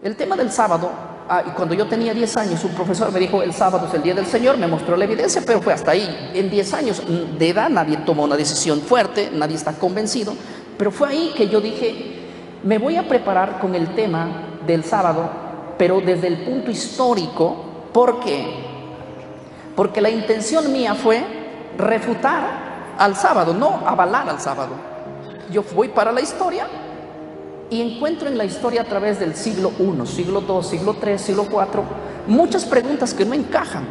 El tema del sábado, y cuando yo tenía 10 años, un profesor me dijo, el sábado es el día del Señor, me mostró la evidencia, pero fue hasta ahí. En 10 años de edad nadie tomó una decisión fuerte, nadie está convencido, pero fue ahí que yo dije, me voy a preparar con el tema del sábado, pero desde el punto histórico. ¿Por qué? Porque la intención mía fue refutar al sábado, no avalar al sábado. Yo voy para la historia y encuentro en la historia a través del siglo I, siglo II, siglo III, siglo IV, muchas preguntas que no encajan.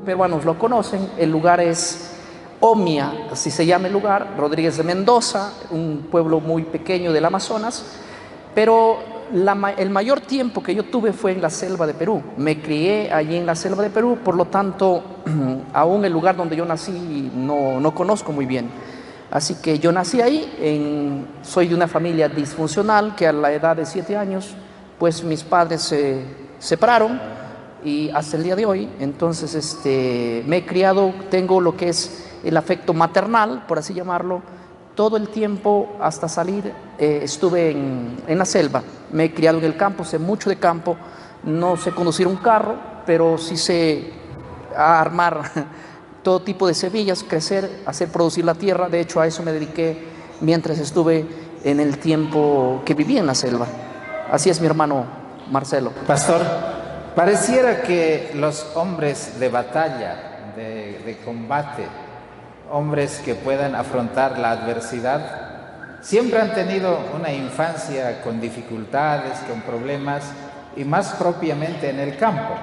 Peruanos lo conocen, el lugar es Omia, así se llama el lugar, Rodríguez de Mendoza, un pueblo muy pequeño del Amazonas, pero el mayor tiempo que yo tuve fue en la selva de Perú. Me crié allí en la selva de Perú, por lo tanto, aún el lugar donde yo nací no conozco muy bien. Así que yo nací ahí, soy de una familia disfuncional que a la edad de 7 años, pues mis padres se separaron y hasta el día de hoy, entonces me he criado, tengo lo que es el afecto maternal, por así llamarlo, todo el tiempo hasta salir estuve en la selva, me he criado en el campo, sé mucho de campo, no sé conducir un carro, pero sí sé armar todo tipo de semillas, crecer, hacer producir la tierra. De hecho, a eso me dediqué mientras estuve en el tiempo que viví en la selva. Así es, mi hermano Marcelo. Pastor, pareciera que los hombres de batalla, de combate, hombres que puedan afrontar la adversidad, siempre han tenido una infancia con dificultades, con problemas, y más propiamente en el campo.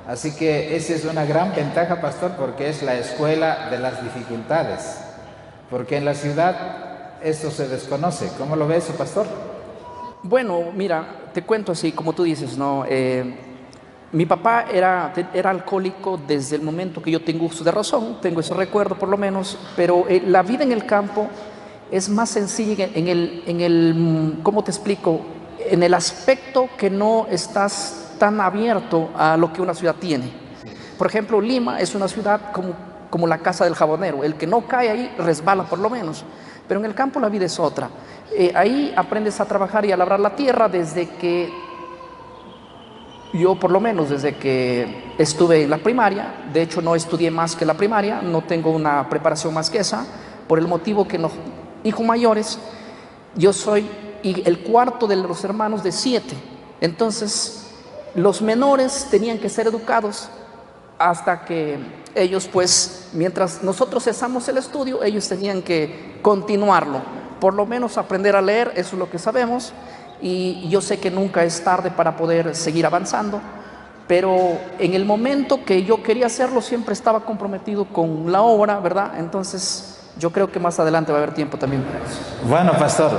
Así que esa es una gran ventaja, pastor, porque es la escuela de las dificultades. Porque en la ciudad esto se desconoce. ¿Cómo lo ves, pastor? Bueno, mira, te cuento así, como tú dices, ¿no? Mi papá era alcohólico desde el momento que yo tengo uso de razón, tengo ese recuerdo por lo menos, pero la vida en el campo es más sencilla ¿cómo te explico? En el aspecto que no estás tan abierto a lo que una ciudad tiene. Por ejemplo, Lima es una ciudad como la casa del jabonero, el que no cae ahí resbala por lo menos, pero en el campo la vida es otra. Ahí aprendes a trabajar y a labrar la tierra desde que yo, por lo menos desde que estuve en la primaria. De hecho no estudié más que la primaria, no tengo una preparación más que esa, por el motivo que los hijos mayores, yo soy el cuarto de los hermanos de 7, entonces los menores tenían que ser educados hasta que ellos, pues, mientras nosotros cesamos el estudio, ellos tenían que continuarlo, por lo menos aprender a leer, eso es lo que sabemos, y yo sé que nunca es tarde para poder seguir avanzando, pero en el momento que yo quería hacerlo siempre estaba comprometido con la obra, ¿verdad? Entonces yo creo que más adelante va a haber tiempo también para eso. Bueno, pastor,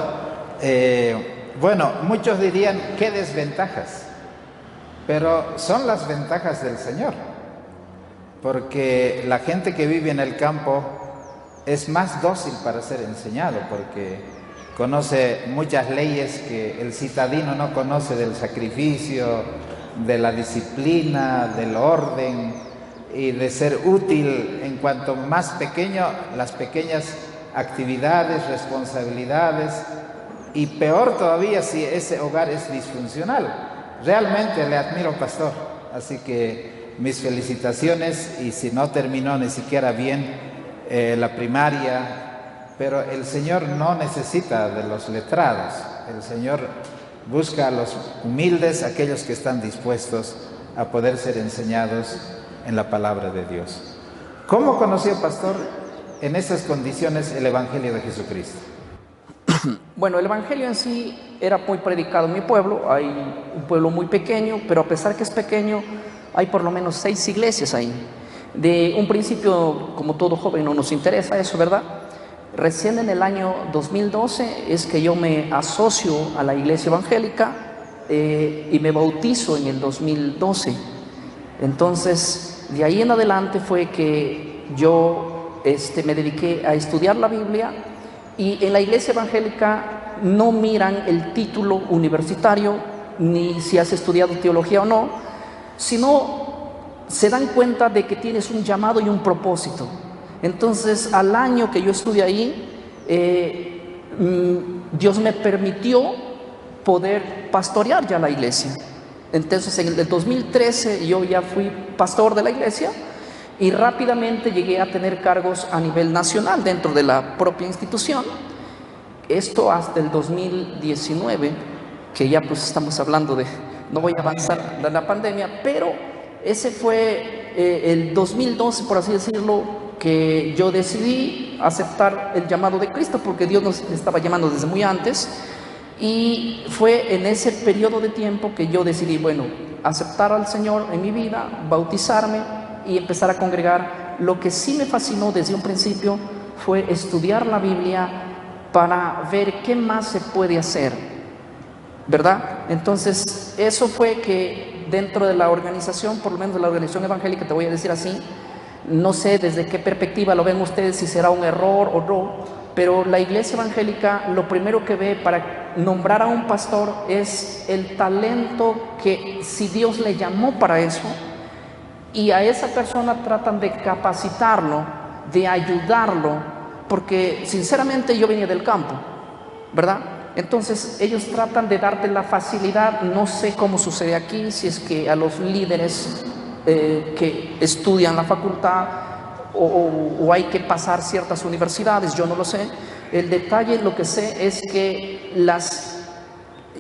bueno, muchos dirían, qué desventajas. Pero son las ventajas del Señor, porque la gente que vive en el campo es más dócil para ser enseñado, porque conoce muchas leyes que el citadino no conoce, del sacrificio, de la disciplina, del orden y de ser útil en cuanto más pequeño, las pequeñas actividades, responsabilidades, y peor todavía si ese hogar es disfuncional. Realmente le admiro, pastor, así que mis felicitaciones, y si no terminó ni siquiera bien la primaria, pero el Señor no necesita de los letrados, el Señor busca a los humildes, aquellos que están dispuestos a poder ser enseñados en la palabra de Dios. ¿Cómo conoció, pastor, en esas condiciones el Evangelio de Jesucristo? Bueno, el Evangelio en sí era muy predicado en mi pueblo. Hay un pueblo muy pequeño, pero a pesar que es pequeño, hay por lo menos 6 iglesias ahí. De un principio, como todo joven, no nos interesa eso, ¿verdad? Recién en el año 2012 es que yo me asocio a la iglesia evangélica y me bautizo en el 2012. Entonces, de ahí en adelante fue que yo me dediqué a estudiar la Biblia. Y en la iglesia evangélica no miran el título universitario, ni si has estudiado teología o no, sino se dan cuenta de que tienes un llamado y un propósito. Entonces, al año que yo estudié ahí, Dios me permitió poder pastorear ya la iglesia. Entonces en el 2013 yo ya fui pastor de la iglesia y rápidamente llegué a tener cargos a nivel nacional dentro de la propia institución. Esto hasta el 2019, que ya pues estamos hablando de, no voy a avanzar de la pandemia, pero ese fue el 2012, por así decirlo, que yo decidí aceptar el llamado de Cristo, porque Dios nos estaba llamando desde muy antes. Y fue en ese periodo de tiempo que yo decidí, bueno, aceptar al Señor en mi vida, bautizarme y empezar a congregar. Lo que sí me fascinó desde un principio fue estudiar la Biblia para ver qué más se puede hacer, ¿verdad? Entonces, eso fue que dentro de la organización, por lo menos de la organización evangélica, te voy a decir así, no sé desde qué perspectiva lo ven ustedes, si será un error o no, pero la iglesia evangélica lo primero que ve para nombrar a un pastor es el talento que, si Dios le llamó para eso, y a esa persona tratan de capacitarlo, de ayudarlo, porque sinceramente yo venía del campo, ¿verdad? Entonces ellos tratan de darte la facilidad, no sé cómo sucede aquí, si es que a los líderes que estudian la facultad o hay que pasar ciertas universidades, yo no lo sé. El detalle, lo que sé es que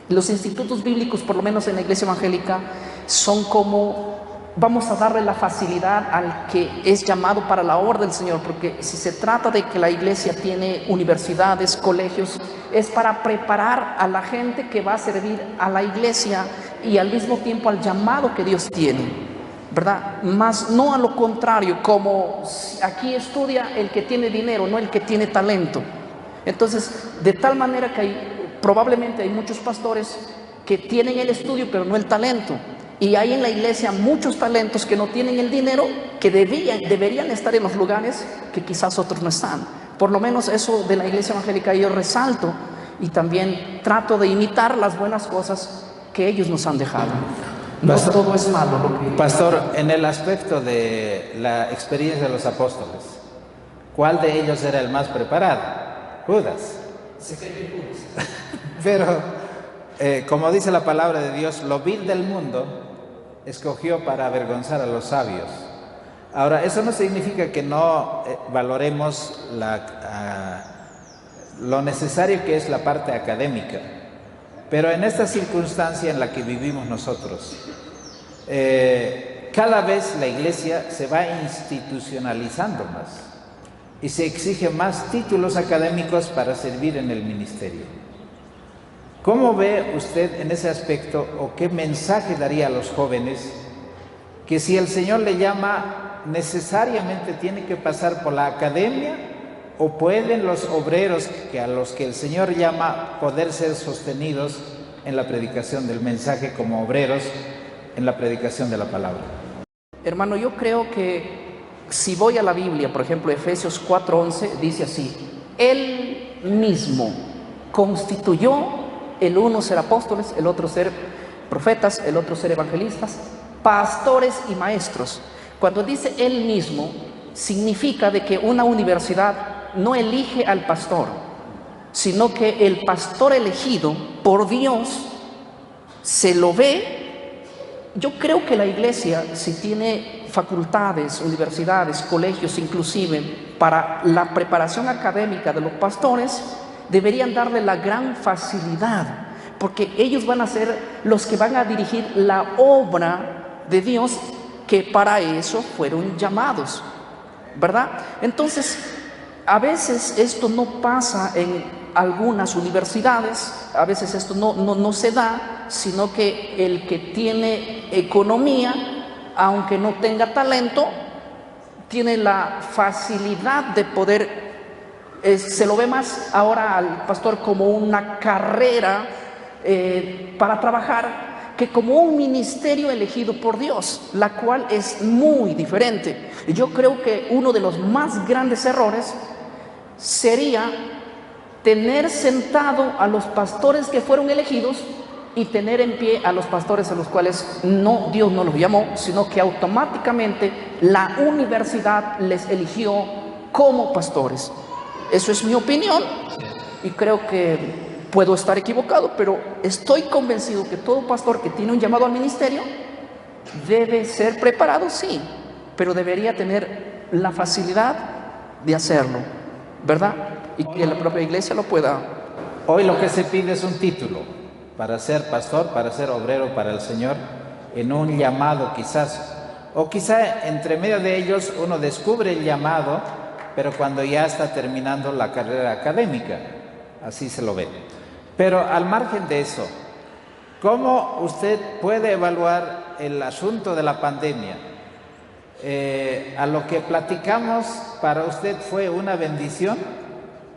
los institutos bíblicos, por lo menos en la iglesia evangélica, son como, vamos a darle la facilidad al que es llamado para la obra del Señor, porque si se trata de que la iglesia tiene universidades, colegios, es para preparar a la gente que va a servir a la iglesia y al mismo tiempo al llamado que Dios tiene, ¿verdad? Más no a lo contrario, como aquí estudia el que tiene dinero, no el que tiene talento. Entonces, de tal manera que probablemente hay muchos pastores que tienen el estudio pero no el talento, y hay en la iglesia muchos talentos que no tienen el dinero, que deberían estar en los lugares que quizás otros no están. Por lo menos eso de la iglesia evangélica yo resalto, y también trato de imitar las buenas cosas que ellos nos han dejado. No todo es malo. Pastor, en el aspecto de la experiencia de los apóstoles, ¿cuál de ellos era el más preparado? Judas. Pero, como dice la palabra de Dios, lo vil del mundo escogió para avergonzar a los sabios. Ahora, eso no significa que no valoremos lo necesario que es la parte académica. Pero en esta circunstancia en la que vivimos nosotros, cada vez la iglesia se va institucionalizando más y se exigen más títulos académicos para servir en el ministerio. ¿Cómo ve usted en ese aspecto, o qué mensaje daría a los jóvenes que si el Señor le llama necesariamente tiene que pasar por la academia, o pueden los obreros a los que el Señor llama poder ser sostenidos en la predicación del mensaje como obreros en la predicación de la palabra? Hermano, yo creo que si voy a la Biblia, por ejemplo, Efesios 4:11 dice así: Él mismo constituyó el uno ser apóstoles, el otro ser profetas, el otro ser evangelistas, pastores y maestros. Cuando dice Él mismo, significa de que una universidad no elige al pastor, sino que el pastor elegido por Dios se lo ve. Yo creo que la iglesia, si tiene facultades, universidades, colegios inclusive, para la preparación académica de los pastores, deberían darle la gran facilidad, porque ellos van a ser los que van a dirigir la obra de Dios, que para eso fueron llamados, ¿verdad? Entonces, a veces esto no pasa en algunas universidades, a veces esto no se da, sino que el que tiene economía, aunque no tenga talento, tiene la facilidad de poder, se lo ve más ahora al pastor como una carrera para trabajar, que como un ministerio elegido por Dios, la cual es muy diferente. Yo creo que uno de los más grandes errores sería tener sentado a los pastores que fueron elegidos y tener en pie a los pastores a los cuales Dios no los llamó, sino que automáticamente la universidad les eligió como pastores. Eso es mi opinión, y creo que Puedo estar equivocado, pero estoy convencido que todo pastor que tiene un llamado al ministerio debe ser preparado, sí, pero debería tener la facilidad de hacerlo, ¿verdad? Y que la propia iglesia lo pueda. Hoy lo que se pide es un título para ser pastor, para ser obrero para el Señor, en un llamado quizás, o quizá entre medio de ellos uno descubre el llamado, pero cuando ya está terminando la carrera académica, así se lo ve. Pero al margen de eso, ¿cómo usted puede evaluar el asunto de la pandemia? ¿A lo que platicamos para usted fue una bendición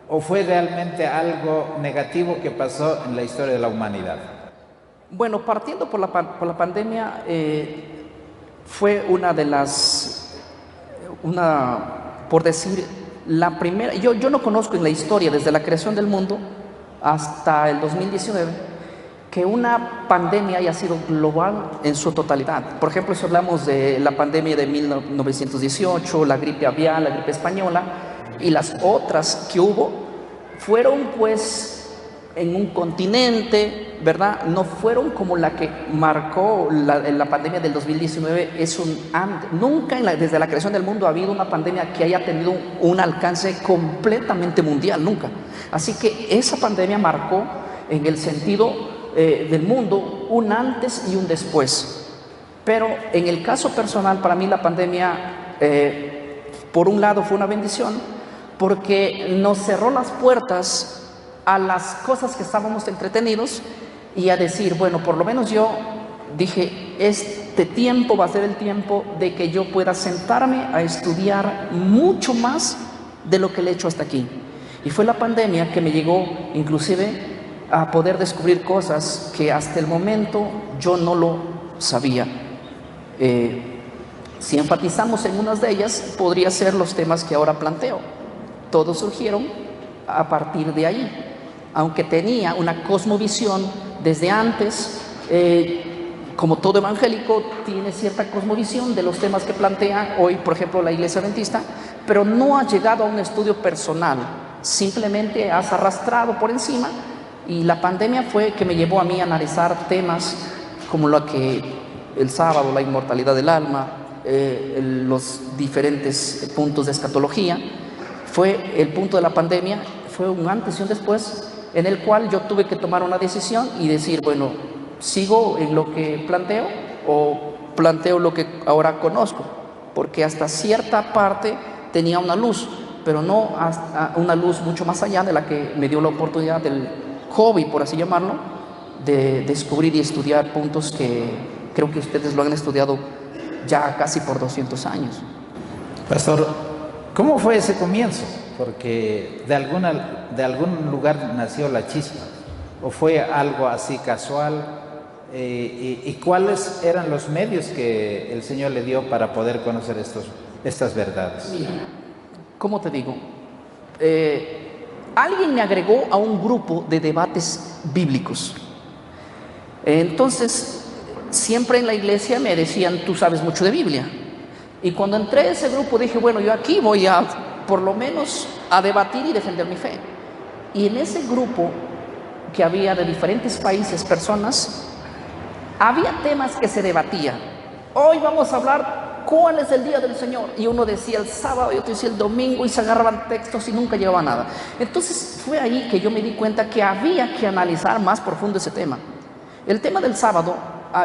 o fue realmente algo negativo que pasó en la historia de la humanidad? Bueno, partiendo por la pandemia, fue una de las, por decir, la primera. Yo no conozco en la historia, desde la creación del mundo hasta el 2019, que una pandemia haya sido global en su totalidad. Por ejemplo, si hablamos de la pandemia de 1918, la gripe aviar, la gripe española y las otras que hubo, fueron pues en un continente, ¿verdad? No fueron como la que marcó la pandemia del 2019. Nunca desde la creación del mundo ha habido una pandemia que haya tenido un alcance completamente mundial, nunca. Así que esa pandemia marcó en el sentido del mundo un antes y un después. Pero en el caso personal, para mí la pandemia, por un lado fue una bendición, porque nos cerró las puertas a las cosas que estábamos entretenidos y a decir, bueno, por lo menos yo dije, este tiempo va a ser el tiempo de que yo pueda sentarme a estudiar mucho más de lo que le he hecho hasta aquí. Y fue la pandemia que me llegó inclusive a poder descubrir cosas que hasta el momento yo no lo sabía. Si enfatizamos en unas de ellas, podría ser los temas que ahora planteo. Todos surgieron a partir de ahí. Aunque tenía una cosmovisión desde antes, como todo evangélico tiene cierta cosmovisión de los temas que plantea hoy, por ejemplo, la Iglesia Adventista, pero no ha llegado a un estudio personal, simplemente has arrastrado por encima, y la pandemia fue que me llevó a mí a analizar temas como lo que el sábado, la inmortalidad del alma, los diferentes puntos de escatología. Fue el punto de la pandemia, fue un antes y un después, en el cual yo tuve que tomar una decisión y decir, bueno, ¿sigo en lo que planteo o planteo lo que ahora conozco? Porque hasta cierta parte tenía una luz, pero no hasta una luz mucho más allá de la que me dio la oportunidad del hobby, por así llamarlo, de descubrir y estudiar puntos que creo que ustedes lo han estudiado ya casi por 200 años. Pastor, ¿cómo fue ese comienzo? Porque de algún lugar nació la chispa, o fue algo así casual, y cuáles eran los medios que el Señor le dio para poder conocer estas verdades. Mira, ¿cómo te digo? Alguien me agregó a un grupo de debates bíblicos. Entonces, siempre en la iglesia me decían, tú sabes mucho de Biblia. Y cuando entré a ese grupo dije, bueno, yo aquí voy a, por lo menos, a debatir y defender mi fe. Y en ese grupo que había de diferentes países, personas, había temas que se debatían. Hoy vamos a hablar cuál es el día del Señor. Y uno decía el sábado y otro decía el domingo, y se agarraban textos y nunca llegaba a nada. Entonces fue ahí que yo me di cuenta que había que analizar más profundo ese tema. El tema del sábado,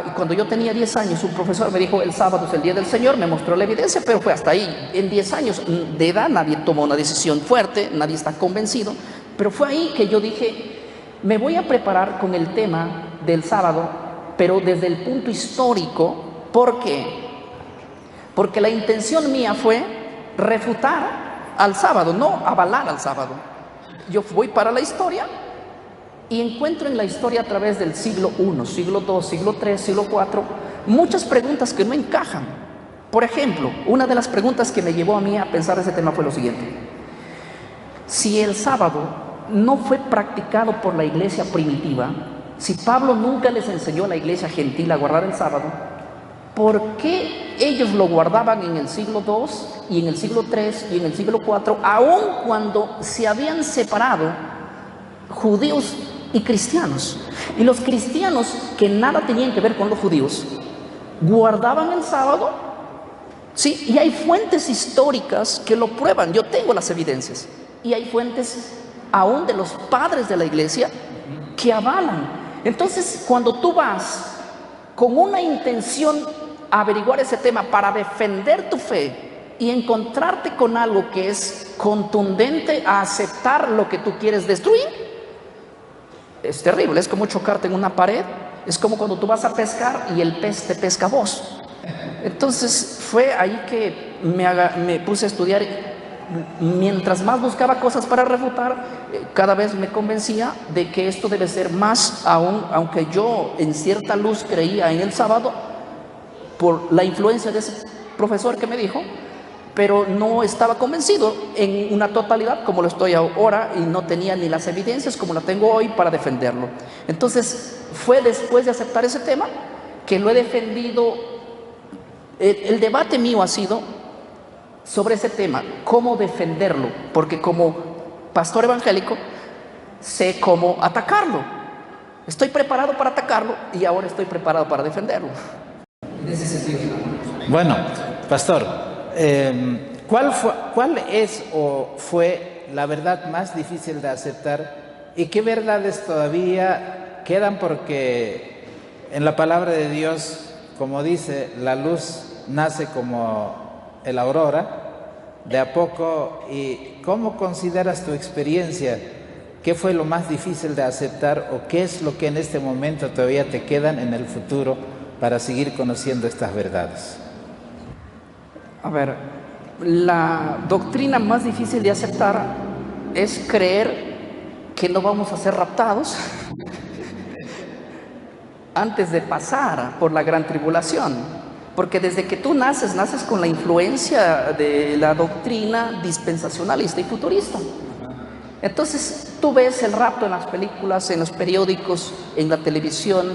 y cuando yo tenía 10 años, un profesor me dijo, el sábado es el día del Señor, me mostró la evidencia, pero fue hasta ahí. En 10 años de edad nadie tomó una decisión fuerte, nadie está convencido, pero fue ahí que yo dije, me voy a preparar con el tema del sábado, pero desde el punto histórico. ¿Por qué? Porque la intención mía fue refutar al sábado, no avalar al sábado. Yo voy para la historia y encuentro en la historia a través del siglo I, siglo II, siglo III, siglo IV, muchas preguntas que no encajan. Por ejemplo, una de las preguntas que me llevó a mí a pensar ese tema fue lo siguiente. Si el sábado no fue practicado por la iglesia primitiva, si Pablo nunca les enseñó a la iglesia gentil a guardar el sábado, ¿por qué ellos lo guardaban en el siglo II y en el siglo III y en el siglo IV, aun cuando se habían separado judíos y cristianos. Y los cristianos que nada tenían que ver con los judíos, guardaban el sábado, ¿sí? Y hay fuentes históricas que lo prueban. Yo tengo las evidencias. Y hay fuentes aún de los padres de la iglesia que avalan. Entonces, cuando tú vas con una intención a averiguar ese tema para defender tu fe y encontrarte con algo que es contundente a aceptar lo que tú quieres destruir, es terrible. Es como chocarte en una pared. Es como cuando tú vas a pescar y el pez te pesca a vos. Entonces fue ahí que me puse a estudiar. Mientras más buscaba cosas para refutar, cada vez me convencía de que esto debe ser más aún, aunque yo en cierta luz creía en el sábado por la influencia de ese profesor que me dijo, pero no estaba convencido en una totalidad como lo estoy ahora, y no tenía ni las evidencias como la tengo hoy para defenderlo. Entonces fue después de aceptar ese tema que lo he defendido. El debate mío ha sido sobre ese tema, cómo defenderlo, porque como pastor evangélico sé cómo atacarlo. Estoy preparado para atacarlo y ahora estoy preparado para defenderlo. En ese sentido. Bueno, pastor, ¿cuál es o fue la verdad más difícil de aceptar y qué verdades todavía quedan? Porque en la palabra de Dios, como dice, la luz nace como el aurora, de a poco. ¿Y cómo consideras tu experiencia? ¿Qué fue lo más difícil de aceptar o qué es lo que en este momento todavía te quedan en el futuro para seguir conociendo estas verdades? A ver, la doctrina más difícil de aceptar es creer que no vamos a ser raptados antes de pasar por la gran tribulación. Porque desde que tú naces con la influencia de la doctrina dispensacionalista y futurista. Entonces tú ves el rapto en las películas, en los periódicos, en la televisión,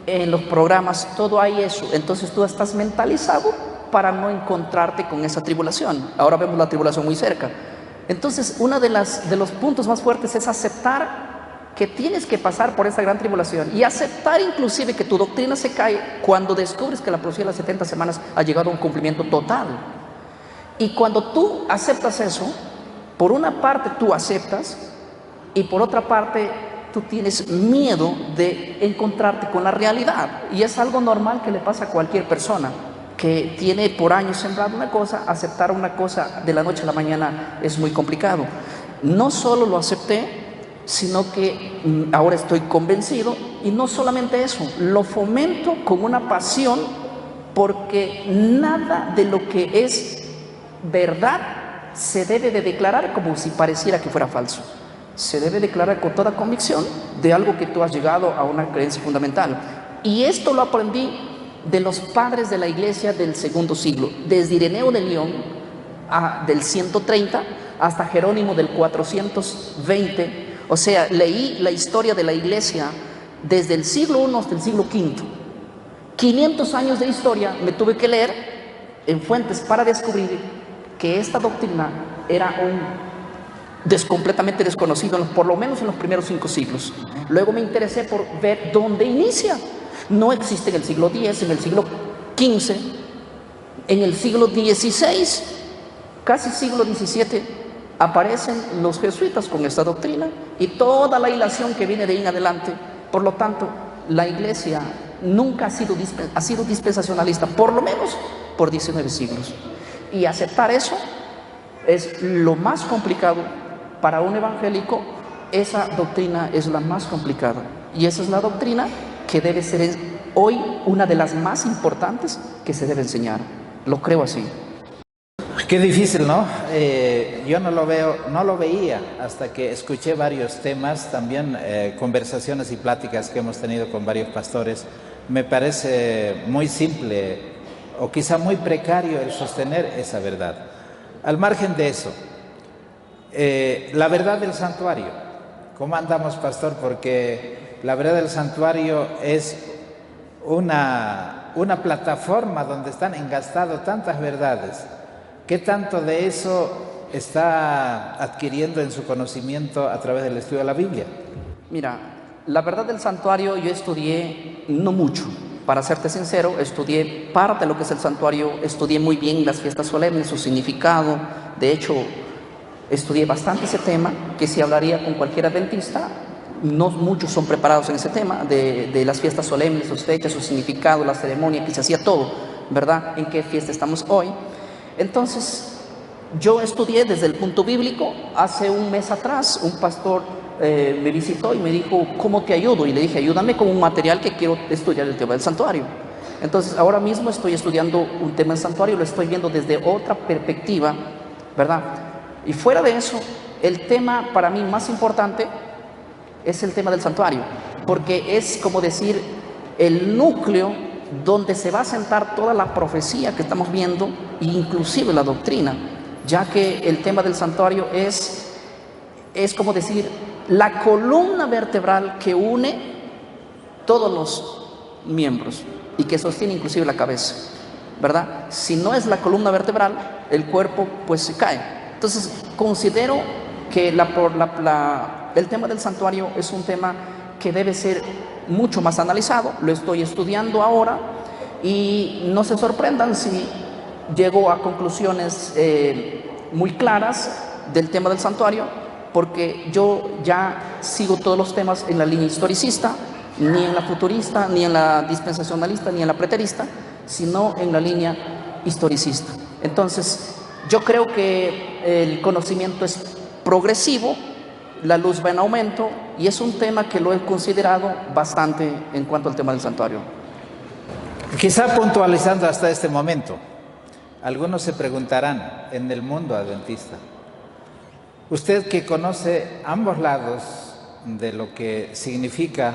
en los programas, todo hay eso. Entonces tú estás mentalizado para no encontrarte con esa tribulación. Ahora vemos la tribulación muy cerca. Entonces uno de los puntos más fuertes es aceptar que tienes que pasar por esa gran tribulación, y aceptar inclusive que tu doctrina se cae cuando descubres que la profecía de las 70 semanas ha llegado a un cumplimiento total. Y cuando tú aceptas eso, por una parte tú aceptas y por otra parte tú tienes miedo de encontrarte con la realidad, y es algo normal que le pasa a cualquier persona que tiene por años sembrado una cosa. Aceptar una cosa de la noche a la mañana es muy complicado. No solo lo acepté, sino que ahora estoy convencido, y no solamente eso, lo fomento con una pasión, porque nada de lo que es verdad se debe de declarar como si pareciera que fuera falso. Se debe declarar con toda convicción de algo que tú has llegado a una creencia fundamental. Y esto lo aprendí de los padres de la iglesia del segundo siglo, desde Ireneo de León del 130 hasta Jerónimo del 420. O sea, leí la historia de la iglesia desde el siglo I hasta el siglo V. 500 años de historia me tuve que leer en fuentes para descubrir que esta doctrina era completamente desconocido, por lo menos en los primeros 5 siglos. Luego me interesé por ver dónde inicia. No existe en el siglo X, en el siglo XV, en el siglo XVI, casi siglo XVII. Aparecen los jesuitas con esta doctrina y toda la hilación que viene de ahí en adelante. Por lo tanto, la iglesia nunca ha sido dispensacionalista, por lo menos por 19 siglos. Y aceptar eso es lo más complicado para un evangélico. Esa doctrina es la más complicada, y esa es la doctrina que debe ser hoy una de las más importantes que se debe enseñar. Lo creo así. Qué difícil, ¿no? Yo no lo veía hasta que escuché varios temas, también conversaciones y pláticas que hemos tenido con varios pastores. Me parece muy simple o quizá muy precario el sostener esa verdad. Al margen de eso, la verdad del santuario. ¿Cómo andamos, pastor? Porque la verdad del santuario es una plataforma donde están engastadas tantas verdades. ¿Qué tanto de eso está adquiriendo en su conocimiento a través del estudio de la Biblia? Mira, La verdad del santuario yo estudié no mucho. Para serte sincero, estudié parte de lo que es el santuario, estudié muy bien las fiestas solemnes, su significado. De hecho, estudié bastante ese tema, que si hablaría con cualquier adventista, no muchos son preparados en ese tema, de las fiestas solemnes, sus fechas, su significado, la ceremonia, que se hacía todo, ¿verdad? ¿En qué fiesta estamos hoy? Entonces, yo estudié desde el punto bíblico. Hace un mes atrás, un pastor me visitó y me dijo, ¿cómo te ayudo? Y le dije, ayúdame con un material que quiero estudiar, el tema del santuario. Entonces, ahora mismo estoy estudiando un tema del santuario, lo estoy viendo desde otra perspectiva, ¿verdad? Y fuera de eso, el tema para mí más importante es el tema del santuario, porque es como decir el núcleo donde se va a sentar toda la profecía que estamos viendo, inclusive la doctrina, ya que el tema del santuario es como decir la columna vertebral que une todos los miembros y que sostiene inclusive la cabeza, ¿verdad? Si no es la columna vertebral, el cuerpo pues se cae. Entonces considero que el tema del santuario es un tema que debe ser mucho más analizado. Lo estoy estudiando ahora y no se sorprendan si llego a conclusiones muy claras del tema del santuario, porque yo ya sigo todos los temas en la línea historicista, ni en la futurista, ni en la dispensacionalista, ni en la preterista, sino en la línea historicista. Entonces, yo creo que el conocimiento es progresivo, la luz va en aumento, y es un tema que lo he considerado bastante en cuanto al tema del santuario. Quizá puntualizando hasta este momento, algunos se preguntarán en el mundo adventista, usted que conoce ambos lados de lo que significa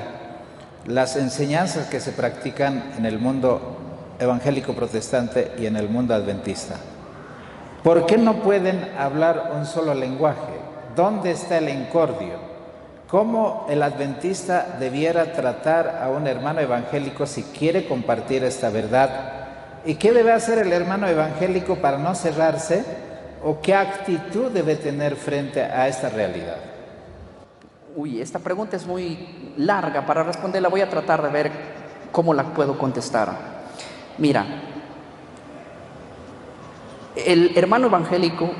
las enseñanzas que se practican en el mundo evangélico protestante y en el mundo adventista, ¿por qué no pueden hablar un solo lenguaje? ¿Dónde está el encordio? ¿Cómo el adventista debiera tratar a un hermano evangélico si quiere compartir esta verdad? ¿Y qué debe hacer el hermano evangélico para no cerrarse? ¿O qué actitud debe tener frente a esta realidad? Uy, esta pregunta es muy larga. Para responderla voy a tratar de ver cómo la puedo contestar. Mira, el hermano evangélico,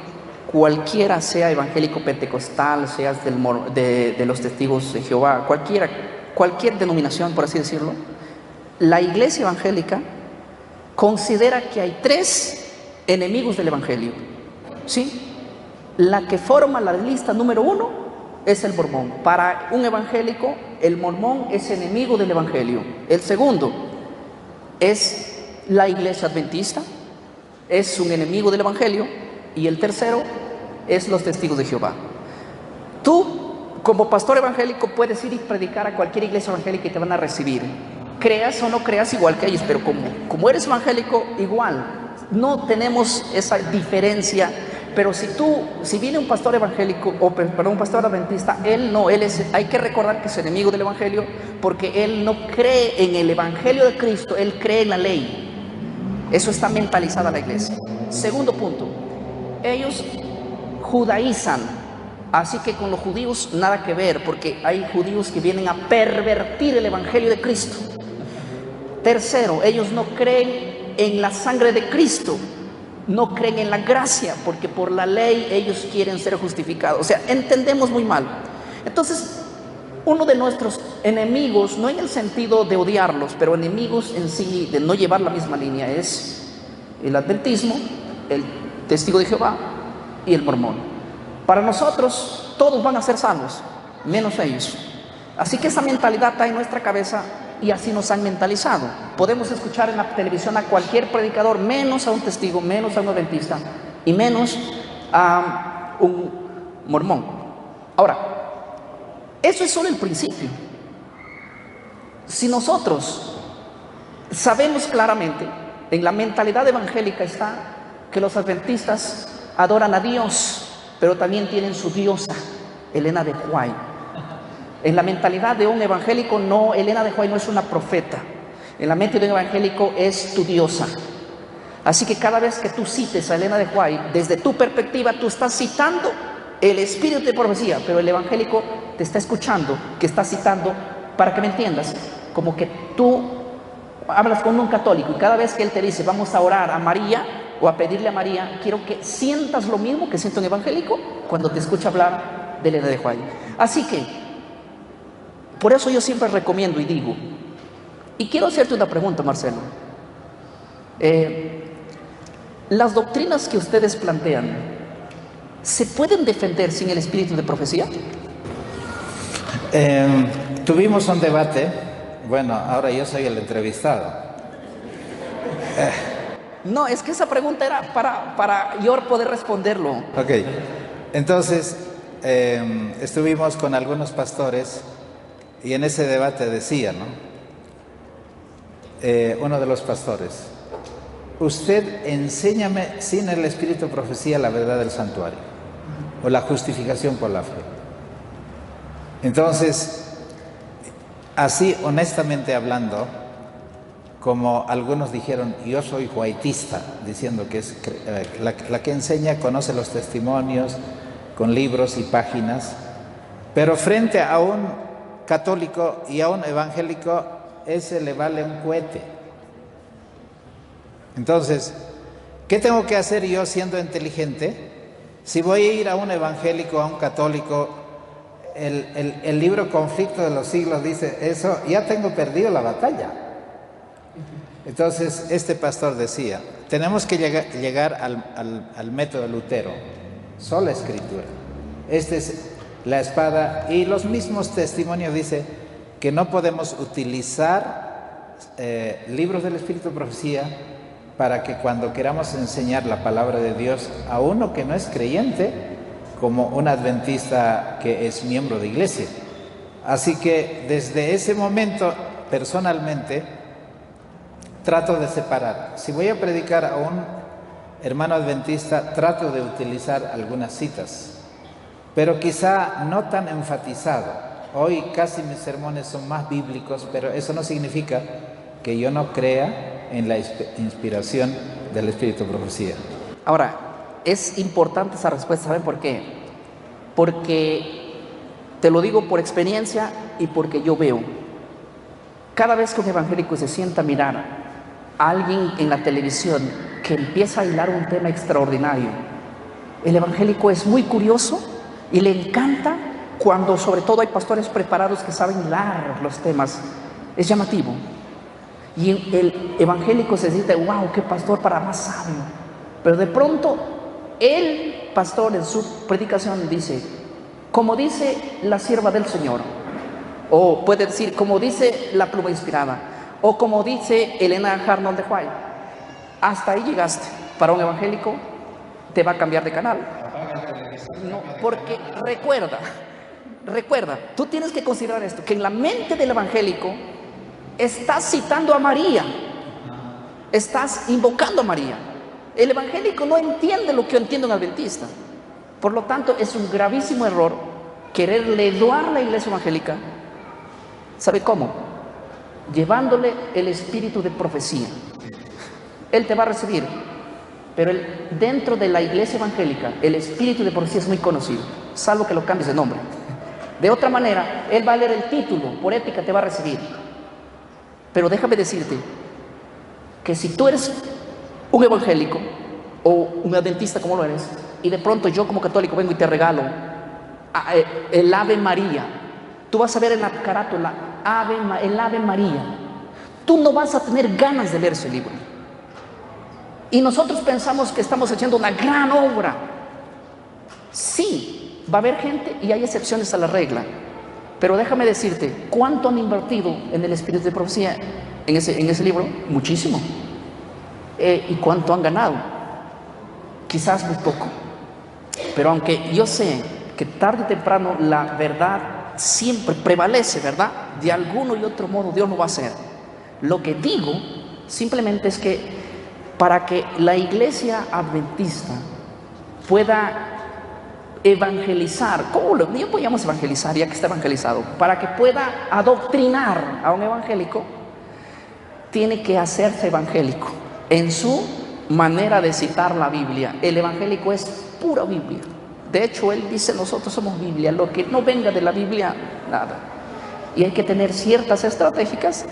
cualquiera sea evangélico pentecostal, seas de los testigos de Jehová, cualquier denominación, por así decirlo, la iglesia evangélica considera que hay tres enemigos del evangelio, ¿sí? La que forma la lista número 1 es el mormón. Para un evangélico, el mormón es enemigo del evangelio. El segundo es la iglesia adventista, es un enemigo del evangelio. Y el tercero es los testigos de Jehová. Tú, como pastor evangélico, puedes ir y predicar a cualquier iglesia evangélica y te van a recibir. Creas o no creas igual que ellos, pero como eres evangélico, igual. No tenemos esa diferencia. Pero si viene un pastor evangélico, un pastor adventista, hay que recordar que es enemigo del evangelio, porque él no cree en el evangelio de Cristo, él cree en la ley. Eso está mentalizada la iglesia. Segundo punto, ellos judaizan, así que con los judíos nada que ver, porque hay judíos que vienen a pervertir el evangelio de Cristo. Tercero, ellos no creen en la sangre de Cristo, no creen en la gracia, porque por la ley ellos quieren ser justificados. O sea, entendemos muy mal. Entonces, uno de nuestros enemigos, no en el sentido de odiarlos, pero enemigos en sí, de no llevar la misma línea, es el adventismo, el testigo de Jehová y el mormón. Para nosotros, todos van a ser salvos, menos ellos. Así que esa mentalidad está en nuestra cabeza y así nos han mentalizado. Podemos escuchar en la televisión a cualquier predicador, menos a un testigo, menos a un adventista y menos a un mormón. Ahora, eso es solo el principio. Si nosotros sabemos claramente, en la mentalidad evangélica está que los adventistas adoran a Dios, pero también tienen su diosa, Elena de White. En la mentalidad de un evangélico, no, Elena de White no es una profeta. En la mente de un evangélico es tu diosa. Así que cada vez que tú cites a Elena de White, desde tu perspectiva, tú estás citando el espíritu de profecía, pero el evangélico te está escuchando que está citando para que me entiendas, como que tú hablas con un católico y cada vez que él te dice vamos a orar a María o a pedirle a María, quiero que sientas lo mismo que siente un evangélico cuando te escucha hablar de Elena de White. Así que, por eso yo siempre recomiendo y digo, y quiero hacerte una pregunta, Marcelo. Las doctrinas que ustedes plantean, ¿se pueden defender sin el espíritu de profecía? Tuvimos un debate. Bueno, ahora yo soy el entrevistado. No, es que esa pregunta era para yo poder responderlo. Ok, entonces estuvimos con algunos pastores y en ese debate decía, ¿no? Uno de los pastores: usted enséñame sin el espíritu de profecía la verdad del santuario o la justificación por la fe. Entonces, así honestamente hablando, como algunos dijeron, yo soy whiteista, diciendo que es la que enseña, conoce los testimonios con libros y páginas, pero frente a un católico y a un evangélico, ese le vale un cohete. Entonces, ¿qué tengo que hacer yo siendo inteligente? Si voy a ir a un evangélico, a un católico, el libro Conflicto de los Siglos dice eso, ya tengo perdido la batalla. Entonces, este pastor decía, tenemos que llegar al método Lutero, sola escritura. Esta es la espada, y los mismos testimonios dice que no podemos utilizar libros del Espíritu de Profecía para que cuando queramos enseñar la palabra de Dios a uno que no es creyente, como un adventista que es miembro de iglesia. Así que desde ese momento, personalmente, trato de separar. Si voy a predicar a un hermano adventista, trato de utilizar algunas citas, pero quizá no tan enfatizado. Hoy casi mis sermones son más bíblicos, pero eso no significa que yo no crea en la inspiración del Espíritu de Profecía. Ahora, es importante esa respuesta, ¿saben por qué? Porque te lo digo por experiencia y porque yo veo. Cada vez que un evangélico se sienta a mirar a alguien en la televisión que empieza a hilar un tema extraordinario, el evangélico es muy curioso y le encanta cuando sobre todo hay pastores preparados que saben hilar los temas. Es llamativo. Y el evangélico se dice, wow, qué pastor para más sabio. Pero de pronto el pastor en su predicación dice, como dice la sierva del Señor, o puede decir, como dice la pluma inspirada, o como dice Elena Harnon de White. Hasta ahí llegaste. Para un evangélico te va a cambiar de canal. No, porque recuerda, tú tienes que considerar esto, que en la mente del evangélico estás citando a María, estás invocando a María. El evangélico no entiende lo que entiende un adventista. Por lo tanto, es un gravísimo error querer leduar la iglesia evangélica. ¿Sabe cómo? Llevándole el espíritu de profecía. Él te va a recibir, pero dentro de la iglesia evangélica el espíritu de profecía es muy conocido, salvo que lo cambies de nombre. De otra manera, él va a leer el título, por ética te va a recibir. Pero déjame decirte que si tú eres un evangélico o un adventista como lo eres, y de pronto yo como católico vengo y te regalo el Ave María, tú vas a ver en la carátula el Ave María, tú no vas a tener ganas de leer ese libro. Y nosotros pensamos que estamos haciendo una gran obra. Sí, va a haber gente y hay excepciones a la regla, pero déjame decirte, ¿cuánto han invertido en el espíritu de profecía en ese libro? Muchísimo. ¿Y cuánto han ganado? Quizás muy poco. Pero aunque yo sé que tarde o temprano la verdad siempre prevalece, ¿verdad? De alguno y otro modo Dios lo va a hacer. Lo que digo simplemente es que para que la iglesia adventista pueda evangelizar, ¿cómo lo podríamos evangelizar ya que está evangelizado? Para que pueda adoctrinar a un evangélico, tiene que hacerse evangélico en su manera de citar la Biblia. El evangélico es pura Biblia. De hecho, él dice, nosotros somos Biblia, lo que no venga de la Biblia, nada. y hay que tener ciertas estrategias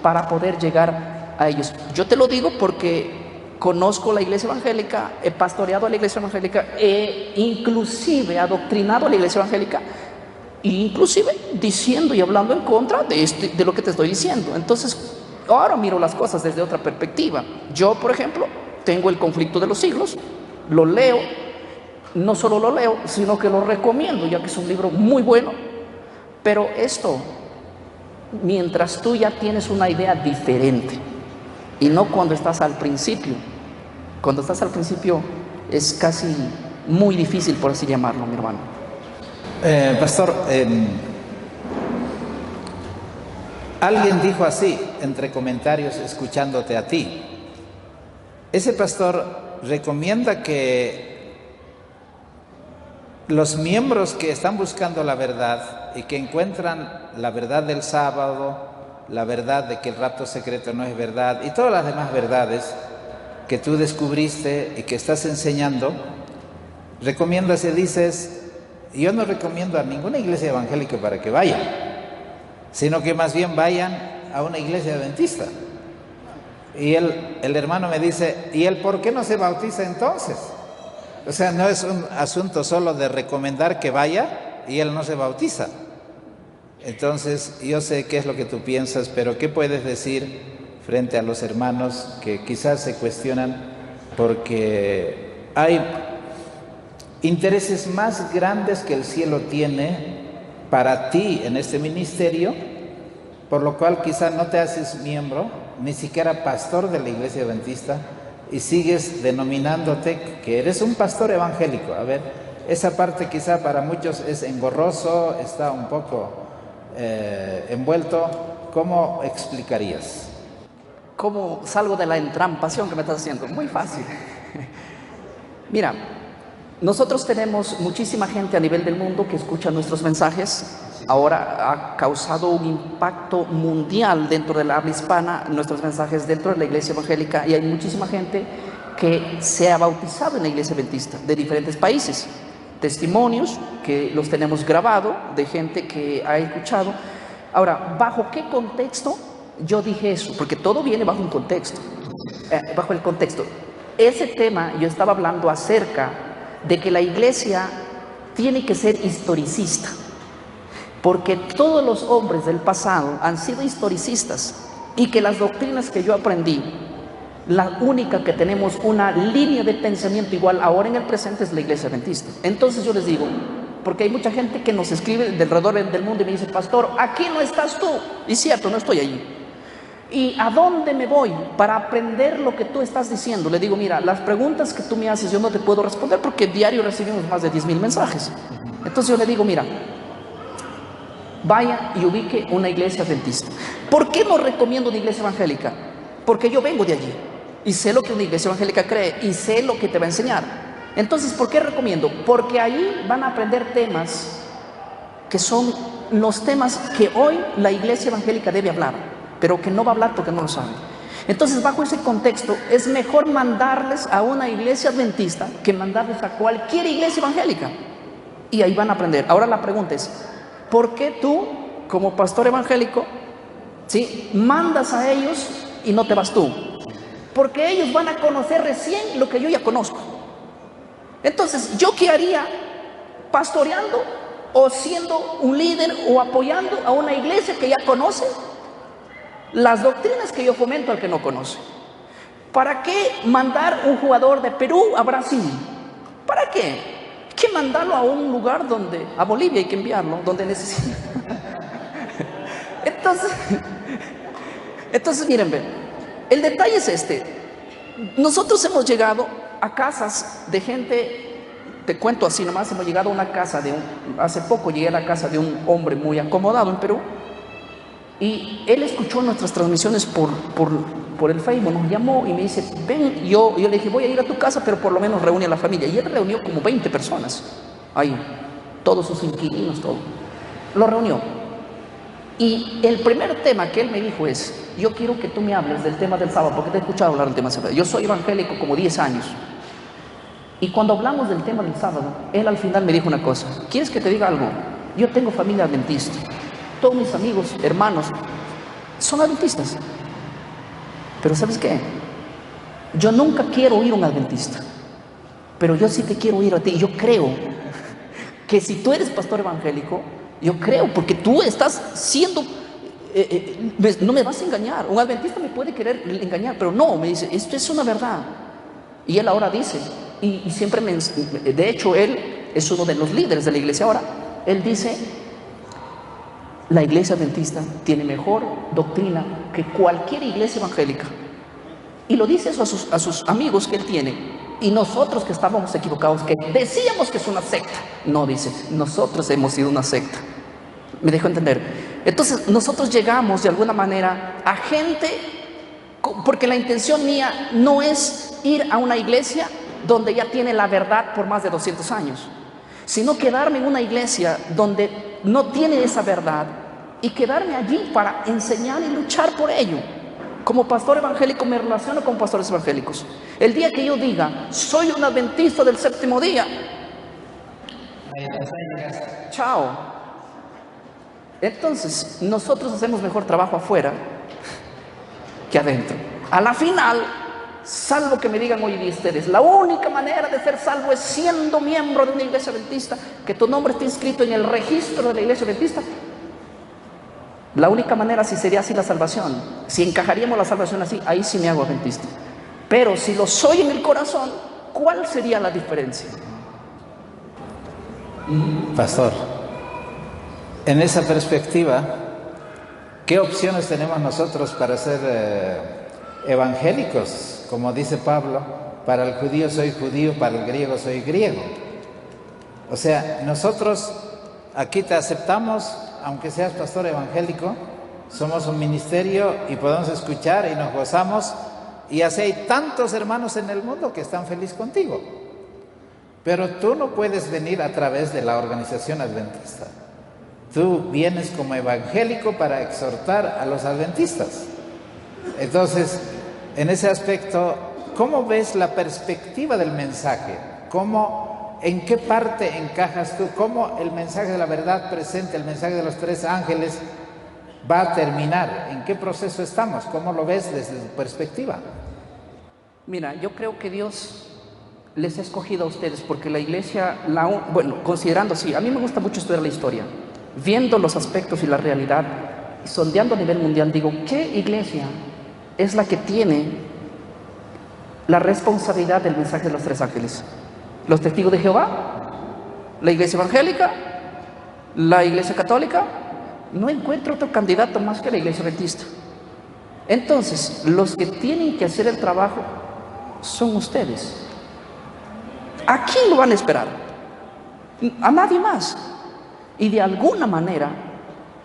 para poder llegar a ellos. Yo te lo digo porque conozco la iglesia evangélica, he pastoreado a la iglesia evangélica, he inclusive adoctrinado a la iglesia evangélica, inclusive diciendo y hablando en contra de lo que te estoy diciendo. Entonces, ahora miro las cosas desde otra perspectiva. Yo, por ejemplo, tengo el conflicto de los siglos, lo leo, no solo lo leo, sino que lo recomiendo, ya que es un libro muy bueno. Pero esto, mientras tú ya tienes una idea diferente, y no cuando estás al principio. Cuando estás al principio es casi muy difícil, por así llamarlo, mi hermano. Pastor, alguien dijo así, entre comentarios, escuchándote a ti. Ese pastor recomienda que los miembros que están buscando la verdad y que encuentran la verdad del sábado, la verdad de que el rapto secreto no es verdad y todas las demás verdades que tú descubriste y que estás enseñando, recomiendas y dices: yo no recomiendo a ninguna iglesia evangélica para que vayan, sino que más bien vayan a una iglesia adventista. Y el hermano me dice: ¿y él por qué no se bautiza entonces? O sea, no es un asunto solo de recomendar que vaya y él no se bautiza. Entonces, yo sé qué es lo que tú piensas, pero ¿qué puedes decir frente a los hermanos que quizás se cuestionan porque hay intereses más grandes que el cielo tiene para ti en este ministerio, por lo cual quizás no te haces miembro, ni siquiera pastor de la iglesia adventista, y sigues denominándote que eres un pastor evangélico? A ver, esa parte quizá para muchos es engorroso, está un poco envuelto. ¿Cómo explicarías? ¿Cómo salgo de la entrampación que me estás haciendo? Muy fácil. Mira, nosotros tenemos muchísima gente a nivel del mundo que escucha nuestros mensajes. Ahora ha causado un impacto mundial dentro de la habla hispana, nuestros mensajes dentro de la iglesia evangélica, y hay muchísima gente que se ha bautizado en la iglesia adventista de diferentes países. Testimonios que los tenemos grabado de gente que ha escuchado. Ahora, ¿bajo qué contexto yo dije eso? Porque todo viene bajo un contexto. Bajo el contexto. Ese tema yo estaba hablando acerca de que la iglesia tiene que ser historicista, porque todos los hombres del pasado han sido historicistas, y que las doctrinas que yo aprendí, la única que tenemos una línea de pensamiento igual ahora en el presente es la iglesia adventista. Entonces yo les digo, porque hay mucha gente que nos escribe de alrededor del mundo y me dice: pastor, aquí no estás tú. Y cierto, no estoy allí. ¿Y a dónde me voy para aprender lo que tú estás diciendo? Le digo: mira, las preguntas que tú me haces yo no te puedo responder, porque diario recibimos más de 10,000 mensajes. Entonces yo le digo: mira, vaya y ubique una iglesia adventista. ¿Por qué no recomiendo una iglesia evangélica? Porque yo vengo de allí y sé lo que una iglesia evangélica cree y sé lo que te va a enseñar. Entonces, ¿por qué recomiendo? Porque ahí van a aprender temas que son los temas que hoy la iglesia evangélica debe hablar, pero que no va a hablar porque no lo sabe. Entonces, bajo ese contexto, es mejor mandarles a una iglesia adventista que mandarles a cualquier iglesia evangélica, y ahí van a aprender. Ahora la pregunta es: ¿por qué tú, como pastor evangélico, ¿sí?, mandas a ellos y no te vas tú? Porque ellos van a conocer recién lo que yo ya conozco. Entonces, ¿yo qué haría pastoreando o siendo un líder o apoyando a una iglesia que ya conoce las doctrinas que yo fomento al que no conoce? ¿Para qué mandar un jugador de Perú a Brasil? ¿Para qué? Hay que mandarlo a un lugar a Bolivia hay que enviarlo, donde necesita. Entonces miren, ven, el detalle es este. Nosotros hemos llegado a casas de gente, te cuento así nomás, hemos llegado a una casa hace poco llegué a la casa de un hombre muy acomodado en Perú, y él escuchó nuestras transmisiones por el Facebook, nos llamó y me dice: ven. Yo le dije: voy a ir a tu casa, pero por lo menos reúne a la familia. Y él reunió como 20 personas ahí, todos sus inquilinos, todo. Lo reunió. Y el primer tema que él me dijo es: yo quiero que tú me hables del tema del sábado, porque te he escuchado hablar del tema del sábado. Yo soy evangélico como 10 años. Y cuando hablamos del tema del sábado, él al final me dijo una cosa: ¿quieres que te diga algo? Yo tengo familia adventista. todos mis amigos, hermanos, son adventistas. Pero ¿sabes qué? Yo nunca quiero oír a un adventista, pero yo sí te quiero oír a ti. Yo creo que si tú eres pastor evangélico, yo creo, porque tú estás siendo, no me vas a engañar. Un adventista me puede querer engañar, pero no, me dice, esto es una verdad. Y él ahora dice, y siempre de hecho él es uno de los líderes de la iglesia ahora, él dice, la iglesia adventista tiene mejor doctrina que cualquier iglesia evangélica. Y lo dice eso a sus amigos que él tiene. Y nosotros que estábamos equivocados, que decíamos que es una secta, no, dice, nosotros hemos sido una secta. ¿Me dejo entender? Entonces nosotros llegamos de alguna manera a gente, porque la intención mía no es ir a una iglesia donde ya tiene la verdad por más de 200 años, sino quedarme en una iglesia donde no tiene esa verdad y quedarme allí para enseñar y luchar por ello. Como pastor evangélico me relaciono con pastores evangélicos. El día que yo diga, soy un adventista del séptimo día, chao. Entonces, nosotros hacemos mejor trabajo afuera que adentro. A la final, salvo que me digan hoy día ustedes, la única manera de ser salvo es siendo miembro de una iglesia adventista, que tu nombre esté inscrito en el registro de la iglesia adventista. La única manera, si sería así la salvación, si encajaríamos la salvación así, ahí sí me hago adventista. Pero si lo soy en el corazón, ¿cuál sería la diferencia? Pastor, en esa perspectiva, ¿qué opciones tenemos nosotros para ser evangélicos? Como dice Pablo, para el judío soy judío, para el griego soy griego. O sea, nosotros aquí te aceptamos, aunque seas pastor evangélico, somos un ministerio y podemos escuchar y nos gozamos, y así hay tantos hermanos en el mundo que están felices contigo. Pero tú no puedes venir a través de la organización adventista. Tú vienes como evangélico para exhortar a los adventistas. Entonces, en ese aspecto, ¿cómo ves la perspectiva del mensaje? ¿En qué parte encajas tú? ¿Cómo el mensaje de la verdad presente, el mensaje de los tres ángeles, va a terminar? ¿En qué proceso estamos? ¿Cómo lo ves desde tu perspectiva? Mira, yo creo que Dios les ha escogido a ustedes porque la iglesia, considerando así, a mí me gusta mucho estudiar la historia, viendo los aspectos y la realidad, sondeando a nivel mundial, digo, ¿qué iglesia es la que tiene la responsabilidad del mensaje de los tres ángeles? ¿Los testigos de Jehová? ¿La iglesia evangélica? ¿La iglesia católica? No encuentro otro candidato más que la iglesia adventista. Entonces, los que tienen que hacer el trabajo son ustedes. ¿A quién lo van a esperar? A nadie más. Y de alguna manera,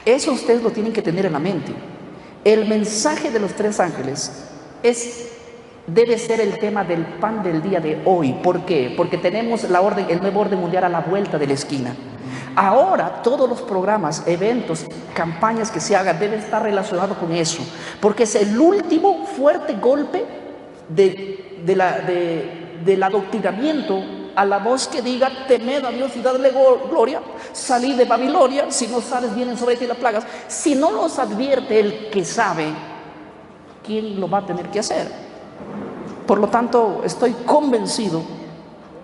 eso ustedes lo tienen que tener en la mente. El mensaje de los tres ángeles debe ser el tema del pan del día de hoy. ¿Por qué? Porque tenemos el nuevo orden mundial a la vuelta de la esquina. Ahora todos los programas, eventos, campañas que se hagan deben estar relacionados con eso, porque es el último fuerte golpe del adoctrinamiento a la voz que diga, temed a Dios y dadle gloria, salid de Babilonia, si no sales vienen sobre ti las plagas. Si no los advierte el que sabe, ¿quién lo va a tener que hacer? Por lo tanto, estoy convencido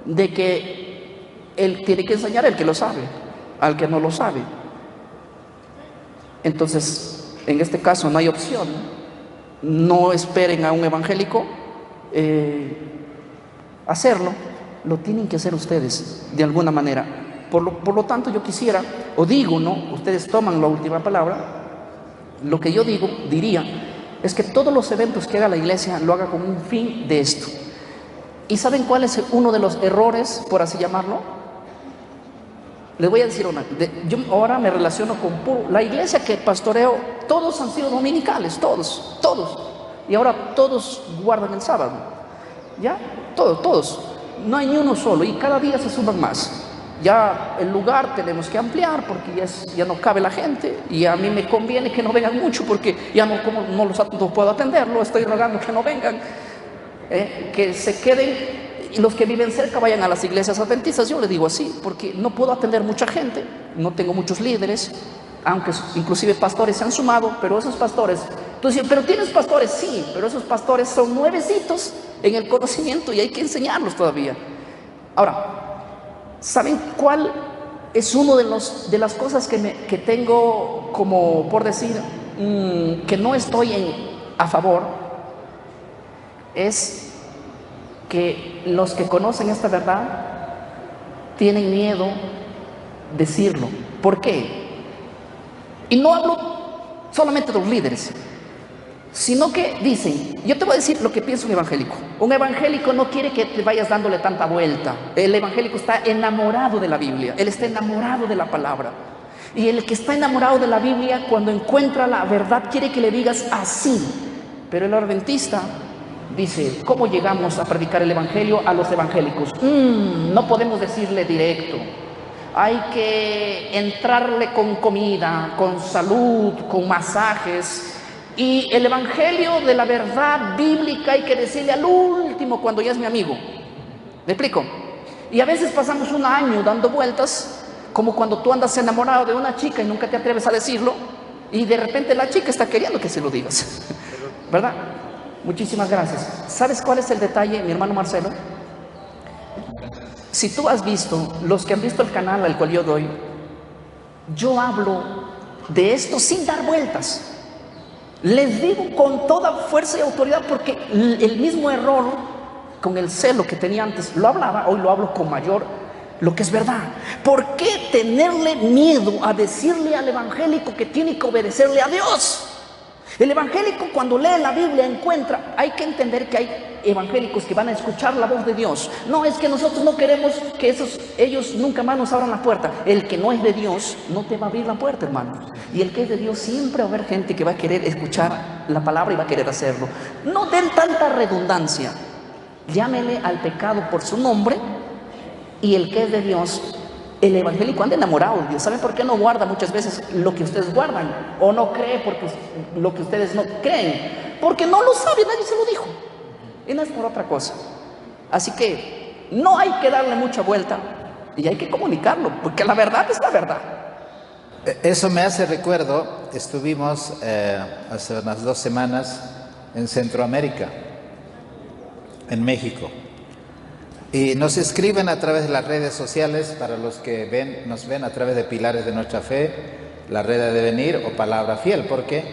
de que él tiene que enseñar el que lo sabe, al que no lo sabe. Entonces, en este caso no hay opción. No esperen a un evangélico hacerlo, lo tienen que hacer ustedes de alguna manera. Por lo tanto, yo quisiera, o digo, ¿no? Ustedes toman la última palabra. Lo que yo diría es que todos los eventos que haga la iglesia lo haga con un fin de esto. ¿Y saben cuál es uno de los errores, por así llamarlo? Les voy a decir una. Yo ahora me relaciono con la iglesia que pastoreo, todos han sido dominicales, todos. Y ahora todos guardan el sábado. ¿Ya? Todos. No hay ni uno solo y cada día se suman más. Ya el lugar tenemos que ampliar porque ya no cabe la gente, y a mí me conviene que no vengan mucho porque ya no puedo atenderlo. Estoy rogando que no vengan, que se queden, y los que viven cerca vayan a las iglesias adventistas. Yo le digo así porque no puedo atender mucha gente, no tengo muchos líderes, aunque inclusive pastores se han sumado, pero esos pastores, tú dices, pero tienes pastores, sí, pero esos pastores son nuevecitos en el conocimiento y hay que enseñarlos todavía. Ahora, ¿saben cuál es uno de las cosas que tengo como por decir que no estoy a favor? Es que los que conocen esta verdad tienen miedo decirlo. ¿Por qué? Y no hablo solamente de los líderes, sino que dicen, yo te voy a decir lo que piensa un evangélico. Un evangélico no quiere que te vayas dándole tanta vuelta. El evangélico está enamorado de la Biblia, él está enamorado de la palabra. Y el que está enamorado de la Biblia, cuando encuentra la verdad, quiere que le digas así. Pero el adventista dice, ¿cómo llegamos a predicar el evangelio a los evangélicos? No podemos decirle directo. Hay que entrarle con comida, con salud, con masajes. Y el evangelio de la verdad bíblica hay que decirle al último, cuando ya es mi amigo. ¿Me explico? Y a veces pasamos un año dando vueltas, como cuando tú andas enamorado de una chica y nunca te atreves a decirlo, y de repente la chica está queriendo que se lo digas, ¿verdad? Muchísimas gracias. ¿Sabes cuál es el detalle, mi hermano Marcelo? Si tú has visto, los que han visto el canal al cual yo doy, yo hablo de esto sin dar vueltas. Les digo con toda fuerza y autoridad, porque el mismo error con el celo que tenía antes lo hablaba, hoy lo hablo con mayor, lo que es verdad. ¿Por qué tenerle miedo a decirle al evangélico que tiene que obedecerle a Dios? El evangélico, cuando lee la Biblia, encuentra, hay que entender que hay evangélicos que van a escuchar la voz de Dios. No, es que nosotros no queremos que ellos nunca más nos abran la puerta. El que no es de Dios no te va a abrir la puerta, hermano. Y el que es de Dios, siempre va a haber gente que va a querer escuchar la palabra y va a querer hacerlo. No den tanta redundancia. Llámele al pecado por su nombre, y el que es de Dios, el evangélico anda enamorado de Dios. ¿Saben por qué no guarda muchas veces lo que ustedes guardan? O no cree porque lo que ustedes no creen, porque no lo sabe, nadie se lo dijo. Y no es por otra cosa. Así que no hay que darle mucha vuelta y hay que comunicarlo, porque la verdad es la verdad. Eso me hace recuerdo, estuvimos hace unas 2 semanas en Centroamérica, en México. Y nos escriben a través de las redes sociales, para los que nos ven a través de Pilares de Nuestra Fe, La Red de Devenir o Palabra Fiel, porque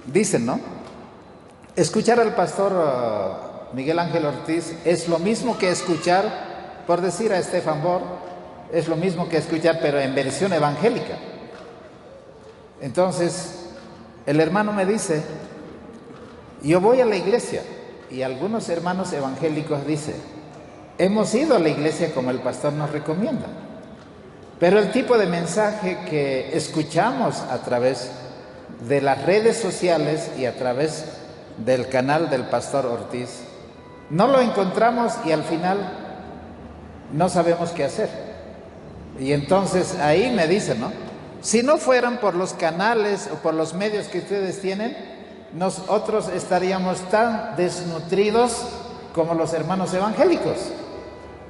dicen, ¿no? Escuchar al pastor Miguel Ángel Ortiz es lo mismo que escuchar, por decir a Stefan Borg, es lo mismo que escuchar, pero en versión evangélica. Entonces, el hermano me dice, yo voy a la iglesia, y algunos hermanos evangélicos dicen, hemos ido a la iglesia como el pastor nos recomienda, pero el tipo de mensaje que escuchamos a través de las redes sociales y a través del canal del pastor Ortiz, no lo encontramos y al final no sabemos qué hacer. Y entonces ahí me dicen, ¿no? Si no fueran por los canales o por los medios que ustedes tienen, nosotros estaríamos tan desnutridos como los hermanos evangélicos.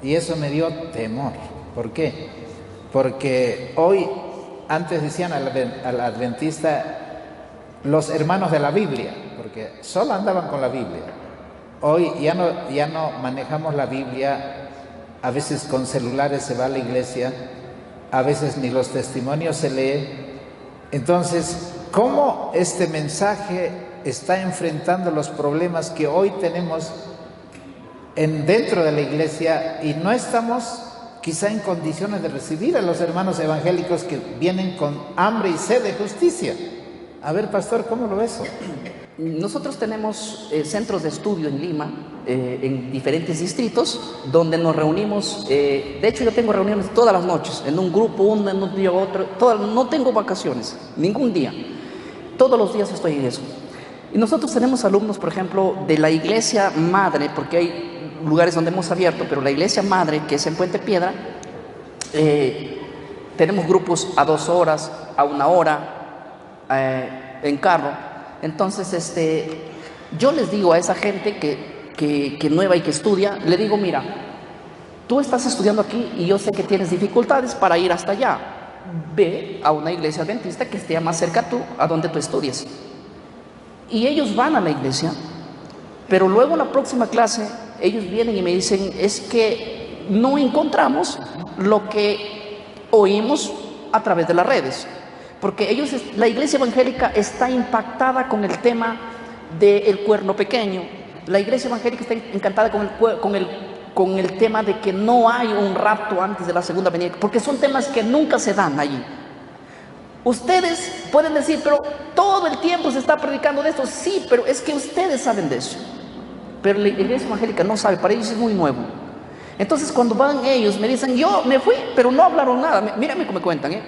Y eso me dio temor. ¿Por qué? Porque hoy, antes decían al adventista los hermanos de la Biblia, porque solo andaban con la Biblia. Hoy ya no manejamos la Biblia, a veces con celulares se va a la iglesia, a veces ni los testimonios se lee. Entonces, ¿cómo este mensaje está enfrentando los problemas que hoy tenemos dentro de la iglesia y no estamos quizá en condiciones de recibir a los hermanos evangélicos que vienen con hambre y sed de justicia? A ver, pastor, ¿cómo lo ves? Nosotros tenemos centros de estudio en Lima, en diferentes distritos, donde nos reunimos. De hecho, yo tengo reuniones todas las noches, en un grupo, en un día otro. No tengo vacaciones, ningún día. Todos los días estoy en eso. Y nosotros tenemos alumnos, por ejemplo, de la iglesia madre, porque hay lugares donde hemos abierto, pero la iglesia madre, que es en Puente Piedra, tenemos grupos a 2 horas, a 1 hora, en carro. Entonces, yo les digo a esa gente que nueva y que estudia, le digo, mira, tú estás estudiando aquí y yo sé que tienes dificultades para ir hasta allá. ve a una iglesia adventista que esté más cerca a donde tú estudies. Y ellos van a la iglesia, pero luego en la próxima clase ellos vienen y me dicen, es que no encontramos lo que oímos a través de las redes. Porque la iglesia evangélica está impactada con el tema del cuerno pequeño. La iglesia evangélica está encantada con el tema de que no hay un rapto antes de la segunda venida, porque son temas que nunca se dan allí. Ustedes pueden decir, pero todo el tiempo se está predicando de esto. Sí, pero es que ustedes saben de eso. Pero la iglesia evangélica no sabe, para ellos es muy nuevo. Entonces cuando van ellos me dicen, yo me fui, pero no hablaron nada. Mírame cómo me cuentan,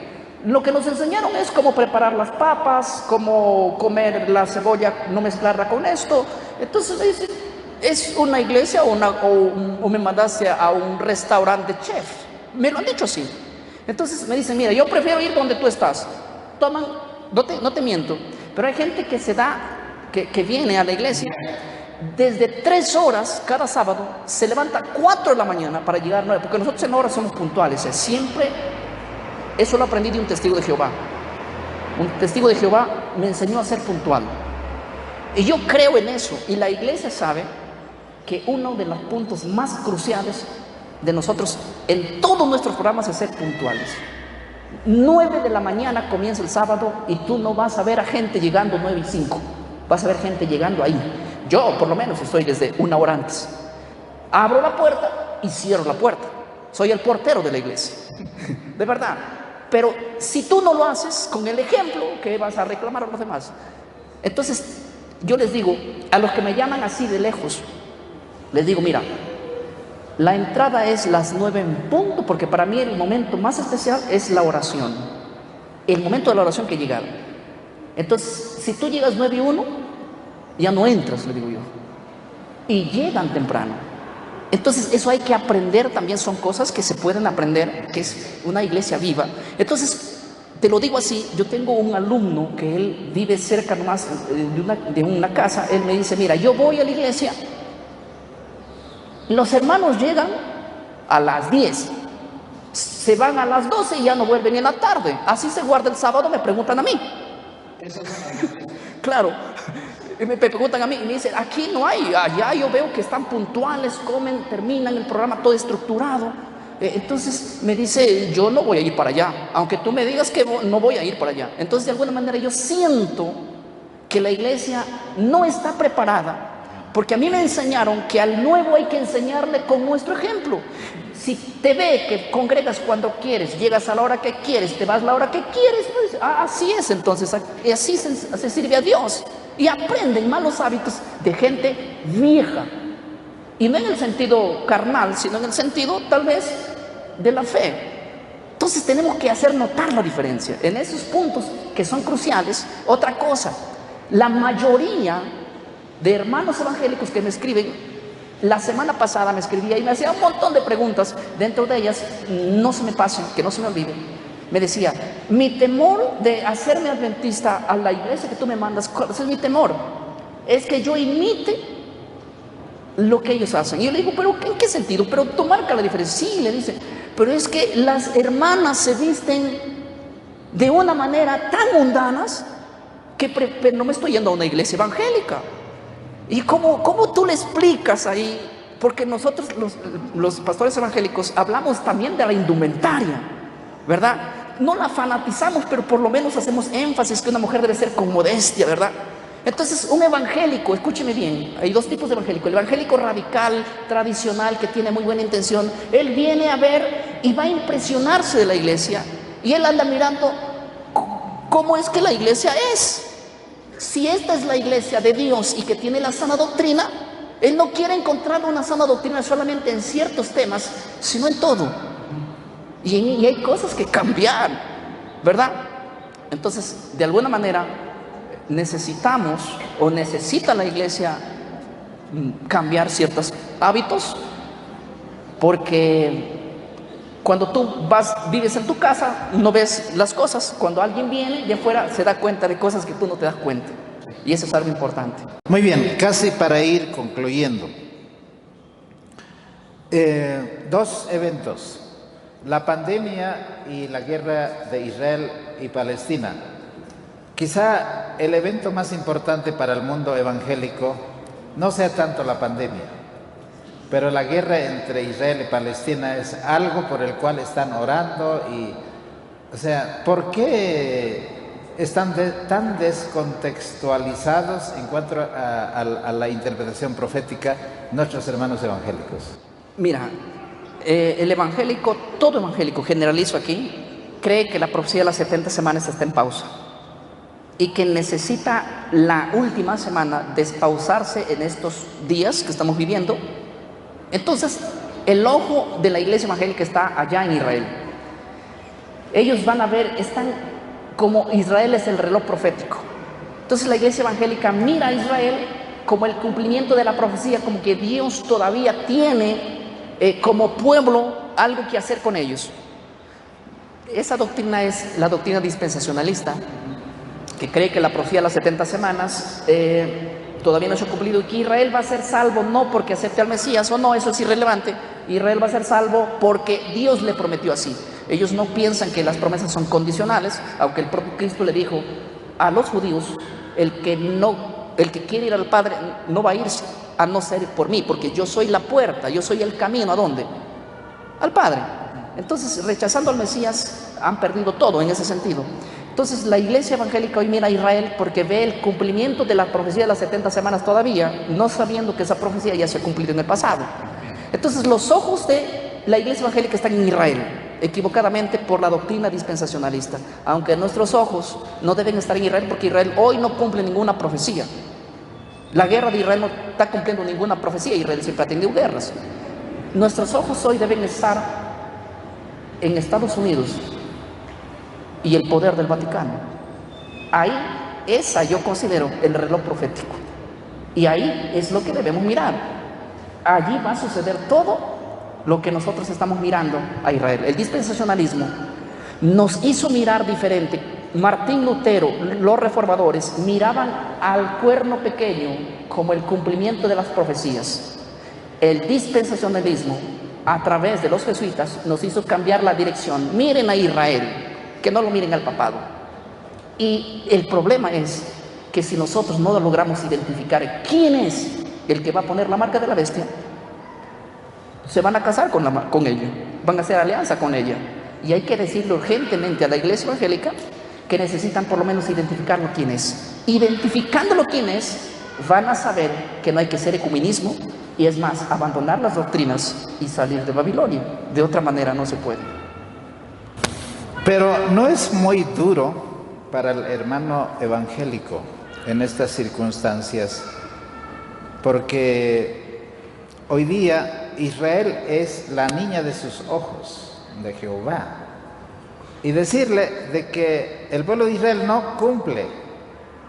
Lo que nos enseñaron es cómo preparar las papas, cómo comer la cebolla, no mezclarla con esto. Entonces me dicen, ¿es una iglesia o me mandaste a un restaurante chef? Me lo han dicho así. Entonces me dicen, mira, yo prefiero ir donde tú estás. Toman, no te miento, pero hay gente que viene a la iglesia desde 3 horas cada sábado, se levanta 4 de la mañana para llegar a 9, porque nosotros en hora somos puntuales, siempre. Eso lo aprendí de un testigo de Jehová. Un testigo de Jehová me enseñó a ser puntual. Y yo creo en eso. Y la iglesia sabe que uno de los puntos más cruciales de nosotros en todos nuestros programas es ser puntuales. 9 de la mañana comienza el sábado y tú no vas a ver a gente llegando 9:05. Vas a ver gente llegando ahí. Yo, por lo menos, estoy desde 1 hora antes. Abro la puerta y cierro la puerta. Soy el portero de la iglesia. De verdad. Pero si tú no lo haces con el ejemplo, ¿qué vas a reclamar a los demás? Entonces, yo les digo, a los que me llaman así de lejos, les digo, mira, la entrada es las 9 en punto, porque para mí el momento más especial es la oración. El momento de la oración que llegar. Entonces, si tú llegas 9:01, ya no entras, le digo yo. Y llegan temprano. Entonces eso hay que aprender también, son cosas que se pueden aprender, que es una iglesia viva. Entonces, te lo digo así, yo tengo un alumno que él vive cerca nomás de una casa, él me dice, mira, yo voy a la iglesia, los hermanos llegan a las 10, se van a las 12 y ya no vuelven en la tarde, así se guarda el sábado, me preguntan a mí. Claro. Me preguntan a mí y me dicen, aquí no hay, allá yo veo que están puntuales, comen, terminan el programa todo estructurado. Entonces me dice, yo no voy a ir para allá, aunque tú me digas que no voy a ir para allá. Entonces de alguna manera yo siento que la iglesia no está preparada, porque a mí me enseñaron que al nuevo hay que enseñarle con nuestro ejemplo. Si te ve que congregas cuando quieres, llegas a la hora que quieres, te vas a la hora que quieres, pues, así es, entonces así se sirve a Dios. Y aprenden malos hábitos de gente vieja. Y no en el sentido carnal, sino en el sentido tal vez de la fe. Entonces tenemos que hacer notar la diferencia en esos puntos que son cruciales. Otra cosa, la mayoría de hermanos evangélicos que me escriben, la semana pasada me escribía y me hacía un montón de preguntas. Dentro de ellas, no se me pasen, que no se me olviden. Me decía, mi temor de hacerme adventista a la iglesia que tú me mandas, ese es mi temor, es que yo imite lo que ellos hacen. Y yo le digo, ¿pero en qué sentido? Pero tú marca la diferencia. Sí, le dice, pero es que las hermanas se visten de una manera tan mundanas que pero no me estoy yendo a una iglesia evangélica. ¿Y cómo tú le explicas ahí? Porque nosotros los pastores evangélicos hablamos también de la indumentaria, ¿verdad? No la fanatizamos, pero por lo menos hacemos énfasis que una mujer debe ser con modestia, ¿verdad? Entonces, un evangélico, escúcheme bien, hay 2 tipos de evangélico. El evangélico radical, tradicional, que tiene muy buena intención, él viene a ver y va a impresionarse de la iglesia, y él anda mirando cómo es que la iglesia es. Si esta es la iglesia de Dios y que tiene la sana doctrina, él no quiere encontrar una sana doctrina solamente en ciertos temas, sino en todo. Y hay cosas que cambiar, ¿verdad? Entonces, de alguna manera, necesitamos o necesita la iglesia cambiar ciertos hábitos, porque cuando tú vives en tu casa, no ves las cosas. Cuando alguien viene de afuera, se da cuenta de cosas que tú no te das cuenta. Y eso es algo importante. Muy bien, casi para ir concluyendo. 2 eventos. la pandemia y la guerra de Israel y Palestina. Quizá el evento más importante para el mundo evangélico no sea tanto la pandemia, pero la guerra entre Israel y Palestina es algo por el cual están orando y, o sea, ¿por qué están tan descontextualizados en cuanto a la interpretación profética nuestros hermanos evangélicos? Mira, el evangélico, todo evangélico, generalizo aquí, cree que la profecía de las 70 semanas está en pausa y que necesita la última semana despausarse en estos días que estamos viviendo. Entonces, el ojo de la iglesia evangélica está allá en Israel. Ellos van a ver, están como Israel es el reloj profético. Entonces la iglesia evangélica mira a Israel como el cumplimiento de la profecía, como que Dios todavía tiene como pueblo algo que hacer con ellos. Esa doctrina es la doctrina dispensacionalista, que cree que la profecía de las 70 semanas todavía no se ha cumplido y que Israel va a ser salvo no porque acepte al Mesías o no, eso es irrelevante. Israel va a ser salvo porque Dios le prometió así. Ellos no piensan que las promesas son condicionales, aunque el propio Cristo le dijo a los judíos, el que quiere ir al Padre no va a irse a no ser por mí, porque yo soy la puerta, yo soy el camino. ¿A dónde? Al Padre. Entonces, rechazando al Mesías, han perdido todo en ese sentido. Entonces, la iglesia evangélica hoy mira a Israel porque ve el cumplimiento de la profecía de las 70 semanas todavía, no sabiendo que esa profecía ya se ha cumplido en el pasado. Entonces, los ojos de la iglesia evangélica están en Israel, equivocadamente por la doctrina dispensacionalista, aunque nuestros ojos no deben estar en Israel porque Israel hoy no cumple ninguna profecía. La guerra de Israel no está cumpliendo ninguna profecía, Israel siempre ha tenido guerras. Nuestros ojos hoy deben estar en Estados Unidos y el poder del Vaticano. Ahí, esa yo considero el reloj profético. Y ahí es lo que debemos mirar. Allí va a suceder todo lo que nosotros estamos mirando a Israel. El dispensacionalismo nos hizo mirar diferente. Martín Lutero, los reformadores, miraban al cuerno pequeño como el cumplimiento de las profecías. El dispensacionalismo, a través de los jesuitas, nos hizo cambiar la dirección. Miren a Israel, que no lo miren al papado. Y el problema es que si nosotros no logramos identificar quién es el que va a poner la marca de la bestia, se van a casar con ella, van a hacer alianza con ella. Y hay que decirle urgentemente a la iglesia evangélica que necesitan por lo menos identificarlo quién es. Identificándolo quién es, van a saber que no hay que ser ecumenismo y es más, abandonar las doctrinas y salir de Babilonia. De otra manera no se puede. Pero no es muy duro para el hermano evangélico en estas circunstancias, porque hoy día Israel es la niña de sus ojos, de Jehová. Y decirle de que el pueblo de Israel no cumple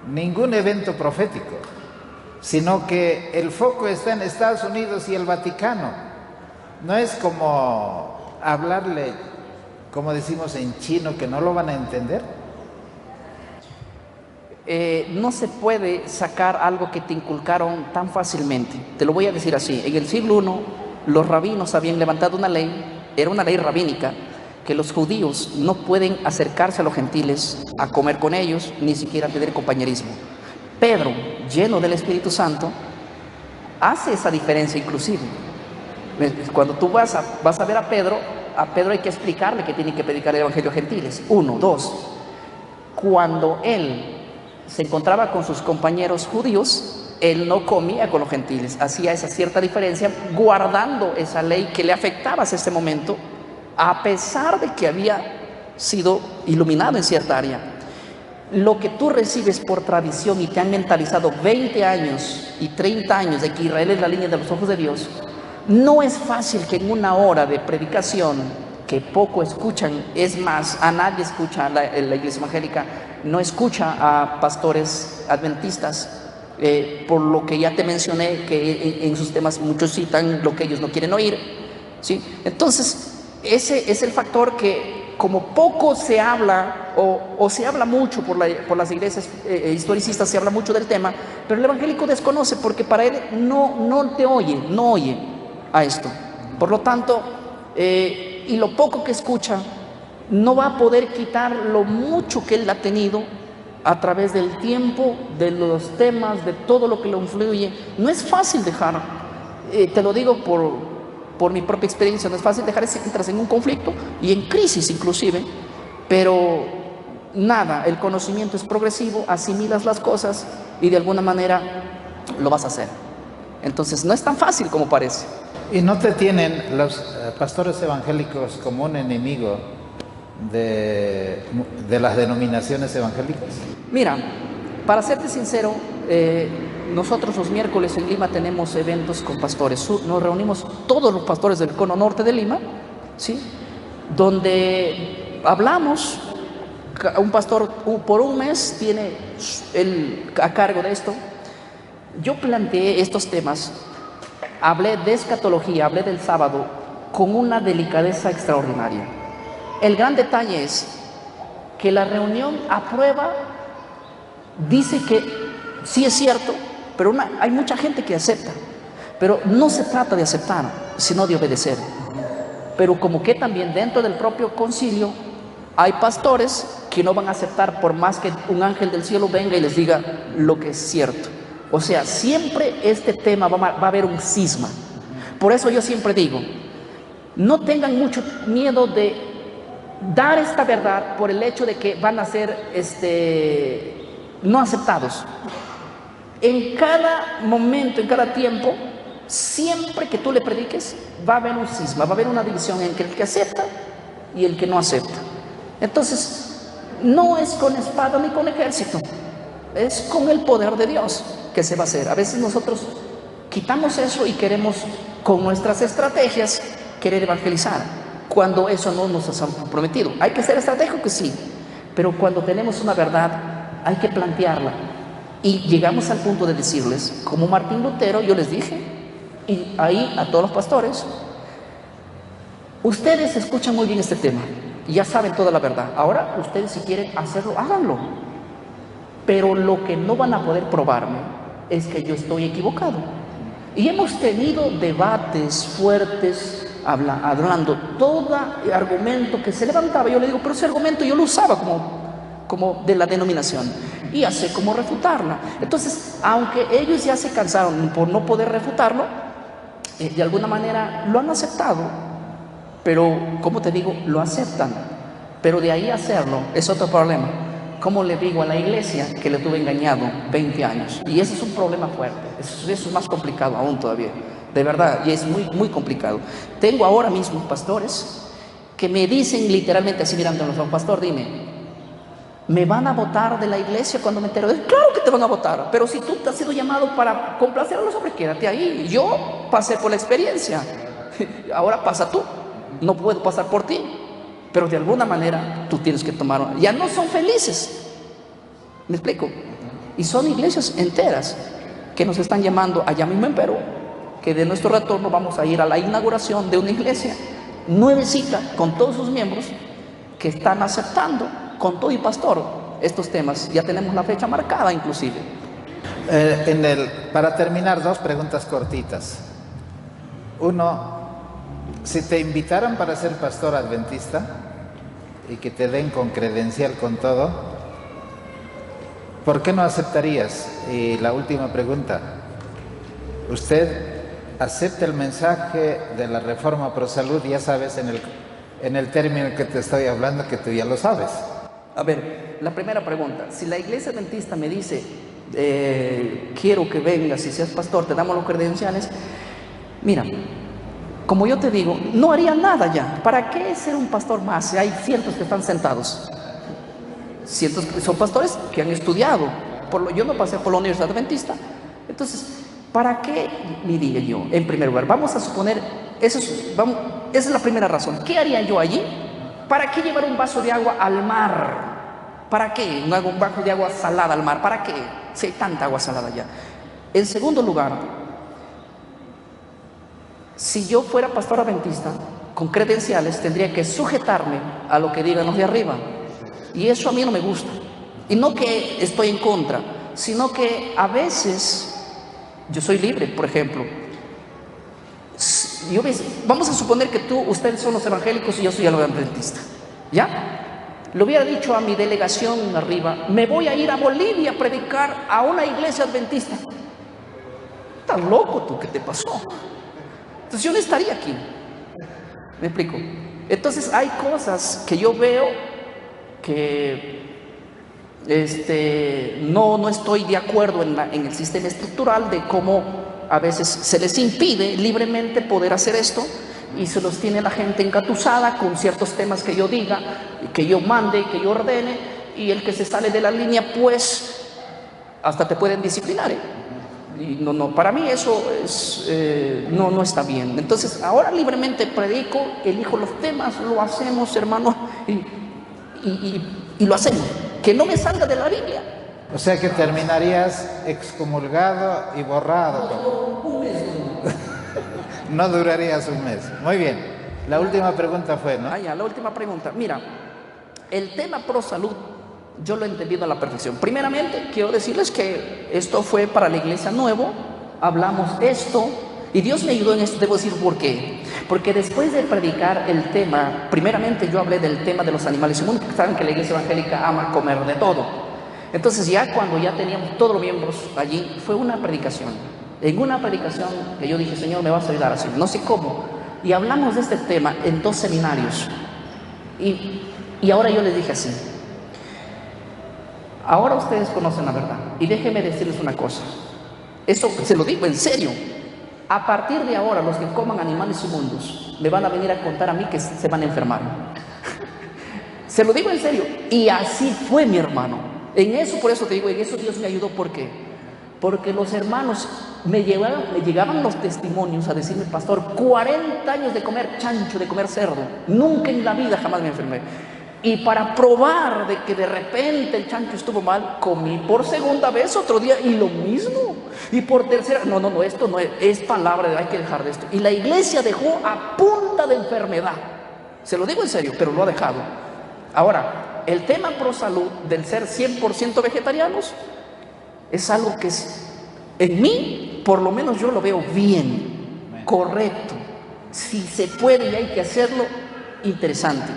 ningún evento profético, sino que el foco está en Estados Unidos y el Vaticano. No es como hablarle, como decimos en chino, que no lo van a entender. No se puede sacar algo que te inculcaron tan fácilmente. Te lo voy a decir así. En el siglo I, los rabinos habían levantado una ley, era una ley rabínica, que los judíos no pueden acercarse a los gentiles a comer con ellos, ni siquiera tener compañerismo. Pedro, lleno del Espíritu Santo, hace esa diferencia inclusive. Cuando tú vas a ver a Pedro hay que explicarle que tiene que predicar el Evangelio a gentiles. 1, 2. Cuando él se encontraba con sus compañeros judíos, él no comía con los gentiles, hacía esa cierta diferencia, guardando esa ley que le afectaba hasta ese momento, a pesar de que había sido iluminado en cierta área. Lo que tú recibes por tradición y te han mentalizado 20 años y 30 años de que Israel es la línea de los ojos de Dios, no es fácil que en una hora de predicación, que poco escuchan, es más, a nadie escucha la iglesia evangélica, no escucha a pastores adventistas, por lo que ya te mencioné, que en sus temas muchos citan lo que ellos no quieren oír, ¿sí? Entonces, ese es el factor que, como poco se habla, o se habla mucho por las iglesias historicistas, se habla mucho del tema, pero el evangélico desconoce porque para él no oye a esto. Por lo tanto, y lo poco que escucha no va a poder quitar lo mucho que él ha tenido a través del tiempo, de los temas, de todo lo que lo influye. No es fácil dejar, te lo digo por mi propia experiencia, no es fácil dejar, entras en un conflicto y en crisis inclusive, pero nada, el conocimiento es progresivo, asimilas las cosas y de alguna manera lo vas a hacer. Entonces no es tan fácil como parece. ¿Y no te tienen los pastores evangélicos como un enemigo de las denominaciones evangélicas? Mira, para serte sincero, nosotros los miércoles en Lima tenemos eventos con pastores. Nos reunimos todos los pastores del cono norte de Lima, ¿sí? Donde hablamos. Un pastor por un mes tiene a cargo de esto. Yo planteé estos temas, hablé de escatología, hablé del sábado con una delicadeza extraordinaria. El gran detalle es que la reunión aprueba, dice que sí es cierto, pero hay mucha gente que acepta. Pero no se trata de aceptar, sino de obedecer. Pero como que también dentro del propio concilio hay pastores que no van a aceptar por más que un ángel del cielo venga y les diga lo que es cierto. O sea, siempre este tema va a haber un cisma. Por eso yo siempre digo, no tengan mucho miedo de dar esta verdad por el hecho de que van a ser no aceptados. En cada momento, en cada tiempo, siempre que tú le prediques, va a haber un cisma, va a haber una división entre el que acepta y el que no acepta. Entonces, no es con espada ni con ejército, es con el poder de Dios que se va a hacer. A veces nosotros quitamos eso y queremos, con nuestras estrategias, querer evangelizar, cuando eso no nos ha prometido. Hay que ser estratégicos, sí, pero cuando tenemos una verdad, hay que plantearla. Y llegamos al punto de decirles, como Martín Lutero, yo les dije, y ahí a todos los pastores, ustedes escuchan muy bien este tema, y ya saben toda la verdad. Ahora ustedes, si quieren hacerlo, háganlo. Pero lo que no van a poder probarme es que yo estoy equivocado. Y hemos tenido debates fuertes, hablando todo argumento que se levantaba. Yo le digo, pero ese argumento yo lo usaba como de la denominación, y ya sé cómo refutarla. Entonces, aunque ellos ya se cansaron por no poder refutarlo, de alguna manera lo han aceptado. Pero, como te digo, lo aceptan. Pero de ahí a hacerlo es otro problema. ¿Cómo le digo a la iglesia que le tuve engañado 20 años? Y ese es un problema fuerte. Eso es más complicado aún todavía. De verdad, y es muy, muy complicado. Tengo ahora mismo pastores que me dicen literalmente así, mirándonos, pastor, dime, ¿me van a votar de la iglesia cuando me entero? Claro que te van a votar, pero si tú te has sido llamado para complacer a los hombres, quédate ahí. Yo pasé por la experiencia, ahora pasa tú. No puedo pasar por ti, pero de alguna manera tú tienes que tomar. Ya no son felices, ¿me explico? Y son iglesias enteras que nos están llamando allá mismo en Perú, que de nuestro retorno vamos a ir a la inauguración de una iglesia nuevecita con todos sus miembros que están aceptando con todo y pastor estos temas. Ya tenemos la fecha marcada inclusive. Para terminar, dos preguntas cortitas. Uno, si te invitaran para ser pastor adventista y que te den con credencial con todo, ¿por qué no aceptarías? Y la última pregunta, ¿usted acepta el mensaje de la reforma pro salud? Ya sabes, en el término que te estoy hablando, que tú ya lo sabes. A ver, la primera pregunta, si la iglesia adventista me dice, quiero que vengas y seas pastor, te damos los credenciales, mira, como yo te digo, no haría nada ya. ¿Para qué ser un pastor más? Si hay cientos que están sentados. Cientos que son pastores que han estudiado. Yo no pasé por la Universidad Adventista. Entonces, ¿para qué? Diría yo, en primer lugar, vamos a suponer, esa es la primera razón. ¿Qué haría yo allí? ¿Para qué llevar un vaso de agua al mar? ¿Para qué? Un vaso de agua salada al mar. ¿Para qué? Si hay tanta agua salada allá. En segundo lugar, si yo fuera pastor adventista, con credenciales, tendría que sujetarme a lo que digan los de arriba. Y eso a mí no me gusta. Y no que estoy en contra, sino que a veces, yo soy libre, por ejemplo. vamos a suponer que ustedes son los evangélicos y yo soy el adventista, ¿ya? Le hubiera dicho a mi delegación arriba, me voy a ir a Bolivia a predicar a una iglesia adventista. ¿Estás loco tú? ¿Qué te pasó? Entonces yo no estaría aquí. ¿Me explico? Entonces hay cosas que yo veo que no estoy de acuerdo en el sistema estructural de cómo a veces se les impide libremente poder hacer esto y se los tiene la gente engatusada con ciertos temas que yo diga, que yo mande, que yo ordene, y el que se sale de la línea pues hasta te pueden disciplinar, ¿eh? Y no, para mí eso no está bien. Entonces ahora libremente predico, elijo los temas, lo hacemos, hermano, y lo hacemos, que no me salga de la Biblia. O sea que terminarías excomulgado y borrado. No durarías un mes. Muy bien. La última pregunta fue, ¿no? Ya, la última pregunta. Mira, el tema pro salud yo lo he entendido a la perfección. Primeramente, quiero decirles que esto fue para la iglesia nuevo. Hablamos esto y Dios me ayudó en esto. Debo decir por qué. Porque después de predicar el tema, primeramente yo hablé del tema de los animales inmundos, porque saben que la iglesia evangélica ama comer de todo. Entonces ya cuando ya teníamos todos los miembros allí, fue una predicación. En una predicación que yo dije, Señor, me vas a ayudar así, no sé cómo. Y hablamos de este tema en 2 seminarios. Y ahora yo les dije así. Ahora ustedes conocen la verdad. Y déjenme decirles una cosa. Eso se lo digo en serio. A partir de ahora, los que coman animales inmundos me van a venir a contar a mí que se van a enfermar. Se lo digo en serio. Y así fue, mi hermano. En eso, por eso te digo, en eso Dios me ayudó. ¿Por qué? Porque los hermanos me llegaban los testimonios a decirme, pastor, 40 años de comer chancho, de comer cerdo, nunca en la vida jamás me enfermé. Y para probar de que de repente el chancho estuvo mal, comí por segunda vez otro día y lo mismo. Y por tercera, no, esto no es palabra de hay que dejar de esto. Y la iglesia dejó a punta de enfermedad. Se lo digo en serio, pero lo ha dejado. Ahora, el tema pro salud del ser 100% vegetarianos es algo que en mí, por lo menos yo lo veo bien, correcto. Si se puede y hay que hacerlo, interesante.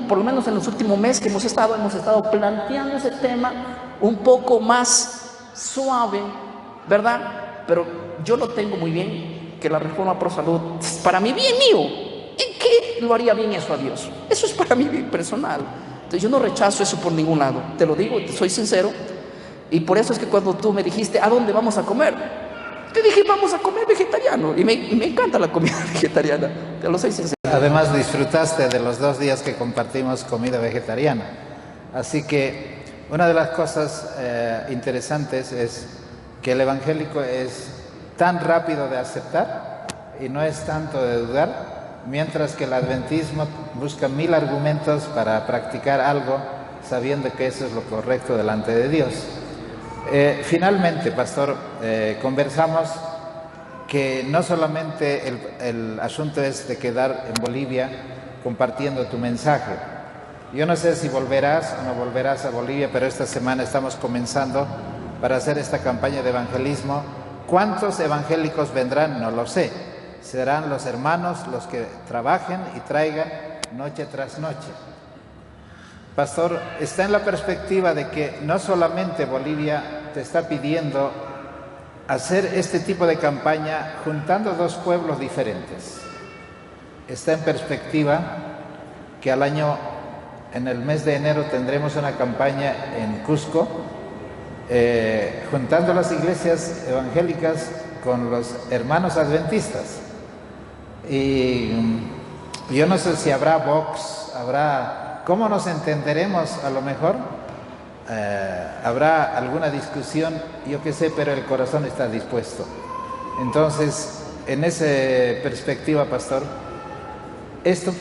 Por lo menos en los últimos meses que hemos estado planteando ese tema un poco más suave, ¿verdad? Pero yo lo tengo muy bien, que la reforma pro salud, para mi bien mío, ¿en qué lo haría bien eso a Dios? Eso es para mí bien personal. Entonces yo no rechazo eso por ningún lado, te lo digo, soy sincero. Y por eso es que cuando tú me dijiste, ¿a dónde vamos a comer? Te dije, vamos a comer vegetariano. Y me encanta la comida vegetariana, te lo soy sincero. Además disfrutaste de los 2 días que compartimos comida vegetariana. Así que una de las cosas interesantes es que el evangélico es tan rápido de aceptar y no es tanto de dudar, mientras que el adventismo busca 1000 argumentos para practicar algo sabiendo que eso es lo correcto delante de Dios. Finalmente, pastor, conversamos que no solamente el asunto es de quedar en Bolivia compartiendo tu mensaje. Yo no sé si volverás o no volverás a Bolivia, pero esta semana estamos comenzando para hacer esta campaña de evangelismo. ¿Cuántos evangélicos vendrán? No lo sé. Serán los hermanos los que trabajen y traigan noche tras noche. Pastor, está en la perspectiva de que no solamente Bolivia te está pidiendo hacer este tipo de campaña juntando 2 pueblos diferentes. Está en perspectiva que en el mes de enero tendremos una campaña en Cusco, juntando las iglesias evangélicas con los hermanos adventistas. Y yo no sé si habrá box, ¿cómo nos entenderemos a lo mejor? Habrá alguna discusión, yo qué sé, pero el corazón está dispuesto. Entonces, en esa perspectiva, pastor, esto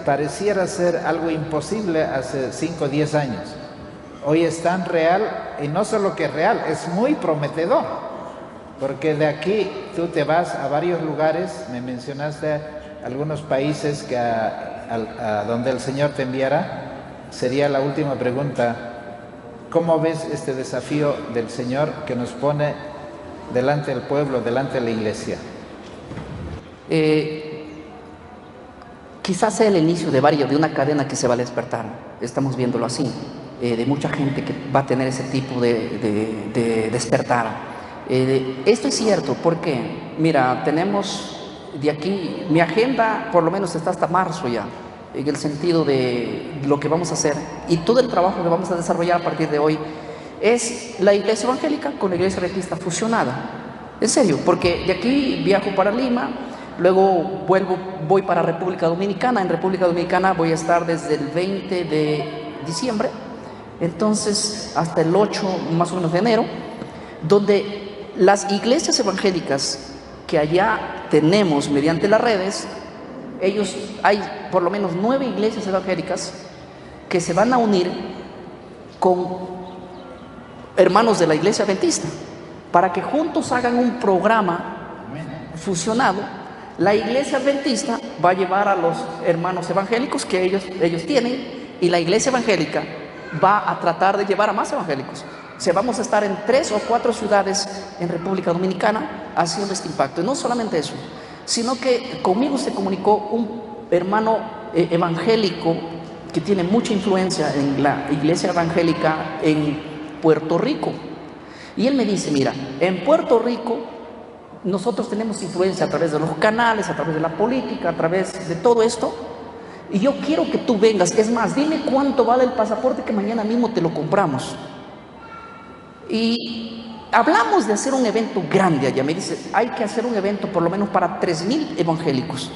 pareciera ser algo imposible hace 5 o 10 años. Hoy es tan real, y no solo que es real, es muy prometedor, porque de aquí tú te vas a varios lugares. Me mencionaste algunos países que a donde el Señor te enviará. Sería la última pregunta. ¿Cómo ves este desafío del Señor que nos pone delante del pueblo, delante de la iglesia? Eh, Quizás sea el inicio de una cadena que se va a despertar, estamos viéndolo así, de mucha gente que va a tener ese tipo de despertar. Esto es cierto porque, mira, tenemos de aquí, mi agenda por lo menos está hasta marzo ya, en el sentido de lo que vamos a hacer y todo el trabajo que vamos a desarrollar a partir de hoy es la iglesia evangélica con la iglesia adventista fusionada. En serio, porque de aquí viajo para Lima, luego voy para República Dominicana. En República Dominicana voy a estar desde el 20 de diciembre, entonces hasta el 8 más o menos de enero, donde las iglesias evangélicas que allá tenemos mediante las redes, hay por lo menos 9 iglesias evangélicas que se van a unir con hermanos de la iglesia adventista para que juntos hagan un programa fusionado. La iglesia adventista va a llevar a los hermanos evangélicos que ellos tienen, y la iglesia evangélica va a tratar de llevar a más evangélicos. O sea, vamos a estar en 3 o 4 ciudades en República Dominicana haciendo este impacto. Y no solamente eso, sino que conmigo se comunicó un hermano evangélico que tiene mucha influencia en la iglesia evangélica en Puerto Rico. Y él me dice, mira, en Puerto Rico nosotros tenemos influencia a través de los canales, a través de la política, a través de todo esto, y yo quiero que tú vengas. Es más, dime cuánto vale el pasaporte que mañana mismo te lo compramos. Y hablamos de hacer un evento grande allá. Me dice, hay que hacer un evento por lo menos para 3,000 evangélicos.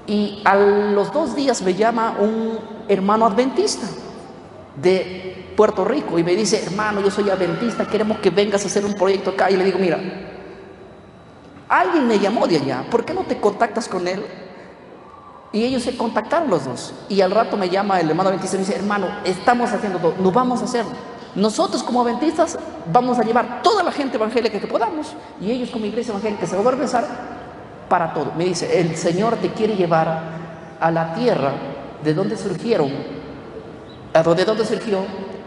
Y a los 2 días me llama un hermano adventista de Puerto Rico y me dice, hermano, yo soy adventista, queremos que vengas a hacer un proyecto acá. Y le digo, mira, alguien me llamó de allá, ¿por qué no te contactas con él? Y ellos se contactaron los dos. Y al rato me llama el hermano adventista y me dice, hermano, estamos haciendo todo, no vamos a hacerlo. Nosotros como adventistas vamos a llevar toda la gente evangélica que podamos, y ellos como iglesia evangélica se van a organizar para todo. Me dice, el Señor te quiere llevar a la tierra de donde surgió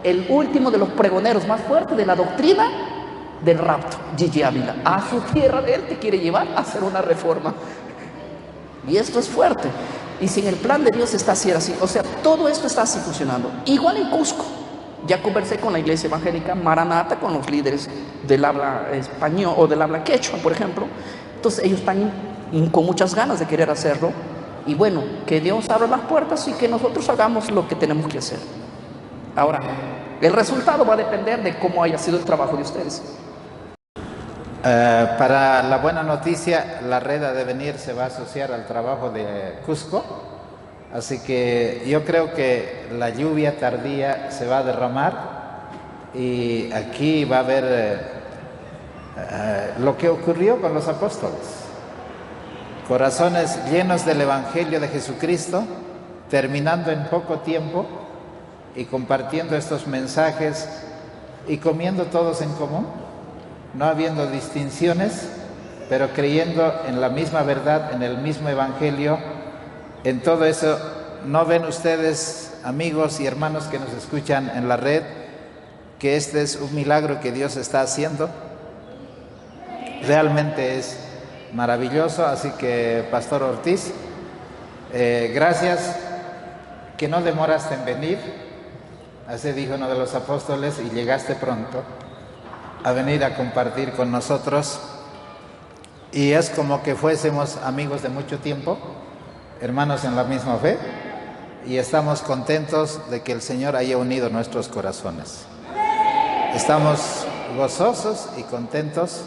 el último de los pregoneros más fuertes de la doctrina del rapto, Gigi Ávila. A su tierra de él te quiere llevar a hacer una reforma. Y esto es fuerte. Y si en el plan de Dios está así, o sea, todo esto está así funcionando. Igual en Cusco. Ya conversé con la iglesia evangélica Maranata, con los líderes del habla español o del habla quechua, por ejemplo. Entonces ellos están con muchas ganas de querer hacerlo. Y bueno, que Dios abra las puertas y que nosotros hagamos lo que tenemos que hacer. Ahora, el resultado va a depender de cómo haya sido el trabajo de ustedes. Para la buena noticia, la red ha de venir se va a asociar al trabajo de Cusco, así que yo creo que la lluvia tardía se va a derramar y aquí va a haber lo que ocurrió con los apóstoles, corazones llenos del Evangelio de Jesucristo, terminando en poco tiempo y compartiendo estos mensajes y comiendo todos en común, no habiendo distinciones, pero creyendo en la misma verdad, en el mismo Evangelio. En todo eso, ¿no ven ustedes, amigos y hermanos que nos escuchan en la red, que este es un milagro que Dios está haciendo? Realmente es maravilloso. Así que, Pastor Ortiz, gracias, que no demoraste en venir, así dijo uno de los apóstoles, y llegaste pronto a venir a compartir con nosotros, y es como que fuésemos amigos de mucho tiempo, hermanos en la misma fe, y estamos contentos de que el Señor haya unido nuestros corazones. Estamos gozosos y contentos.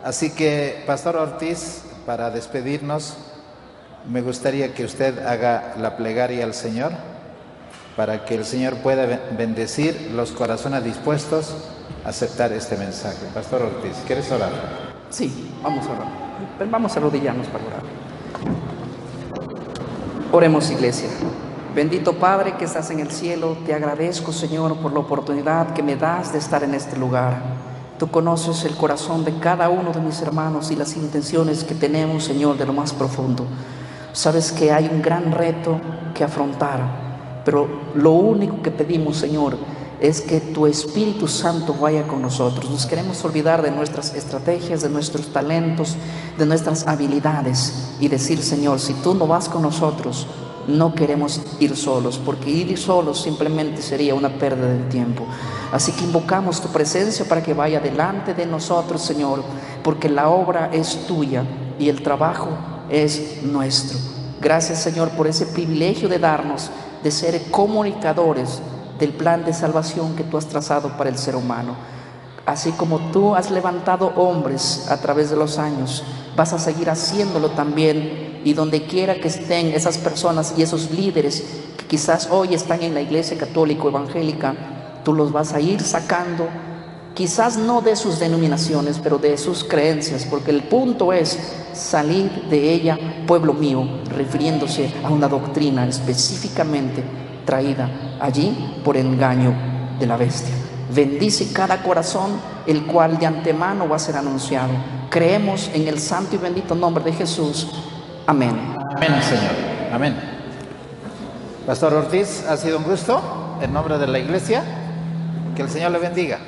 Así que, Pastor Ortiz, para despedirnos, me gustaría que usted haga la plegaria al Señor para que el Señor pueda bendecir los corazones dispuestos a aceptar este mensaje. Pastor Ortiz, ¿quieres orar? Sí, vamos a orar. Vamos a arrodillarnos para orar. Oremos, iglesia. Bendito Padre que estás en el cielo, te agradezco, Señor, por la oportunidad que me das de estar en este lugar. Tú conoces el corazón de cada uno de mis hermanos y las intenciones que tenemos, Señor, de lo más profundo. Sabes que hay un gran reto que afrontar, pero lo único que pedimos, Señor, es que tu Espíritu Santo vaya con nosotros. Nos queremos olvidar de nuestras estrategias, de nuestros talentos, de nuestras habilidades y decir: Señor, si tú no vas con nosotros, no queremos ir solos, porque ir solos simplemente sería una pérdida de tiempo. Así que invocamos tu presencia para que vaya delante de nosotros, Señor, porque la obra es tuya y el trabajo es nuestro. Gracias, Señor, por ese privilegio de darnos, de ser comunicadores del plan de salvación que tú has trazado para el ser humano. Así como tú has levantado hombres a través de los años, vas a seguir haciéndolo también, y donde quiera que estén esas personas y esos líderes que quizás hoy están en la iglesia católica o evangélica, tú los vas a ir sacando, quizás no de sus denominaciones, pero de sus creencias, porque el punto es salir de ella, pueblo mío, refiriéndose a una doctrina específicamente traída allí por engaño de la bestia. Bendice cada corazón, el cual de antemano va a ser anunciado. Creemos en el santo y bendito nombre de Jesús. Amén. Amén, Señor. Amén. Pastor Ortiz, ha sido un gusto. En nombre de la iglesia, que el Señor le bendiga.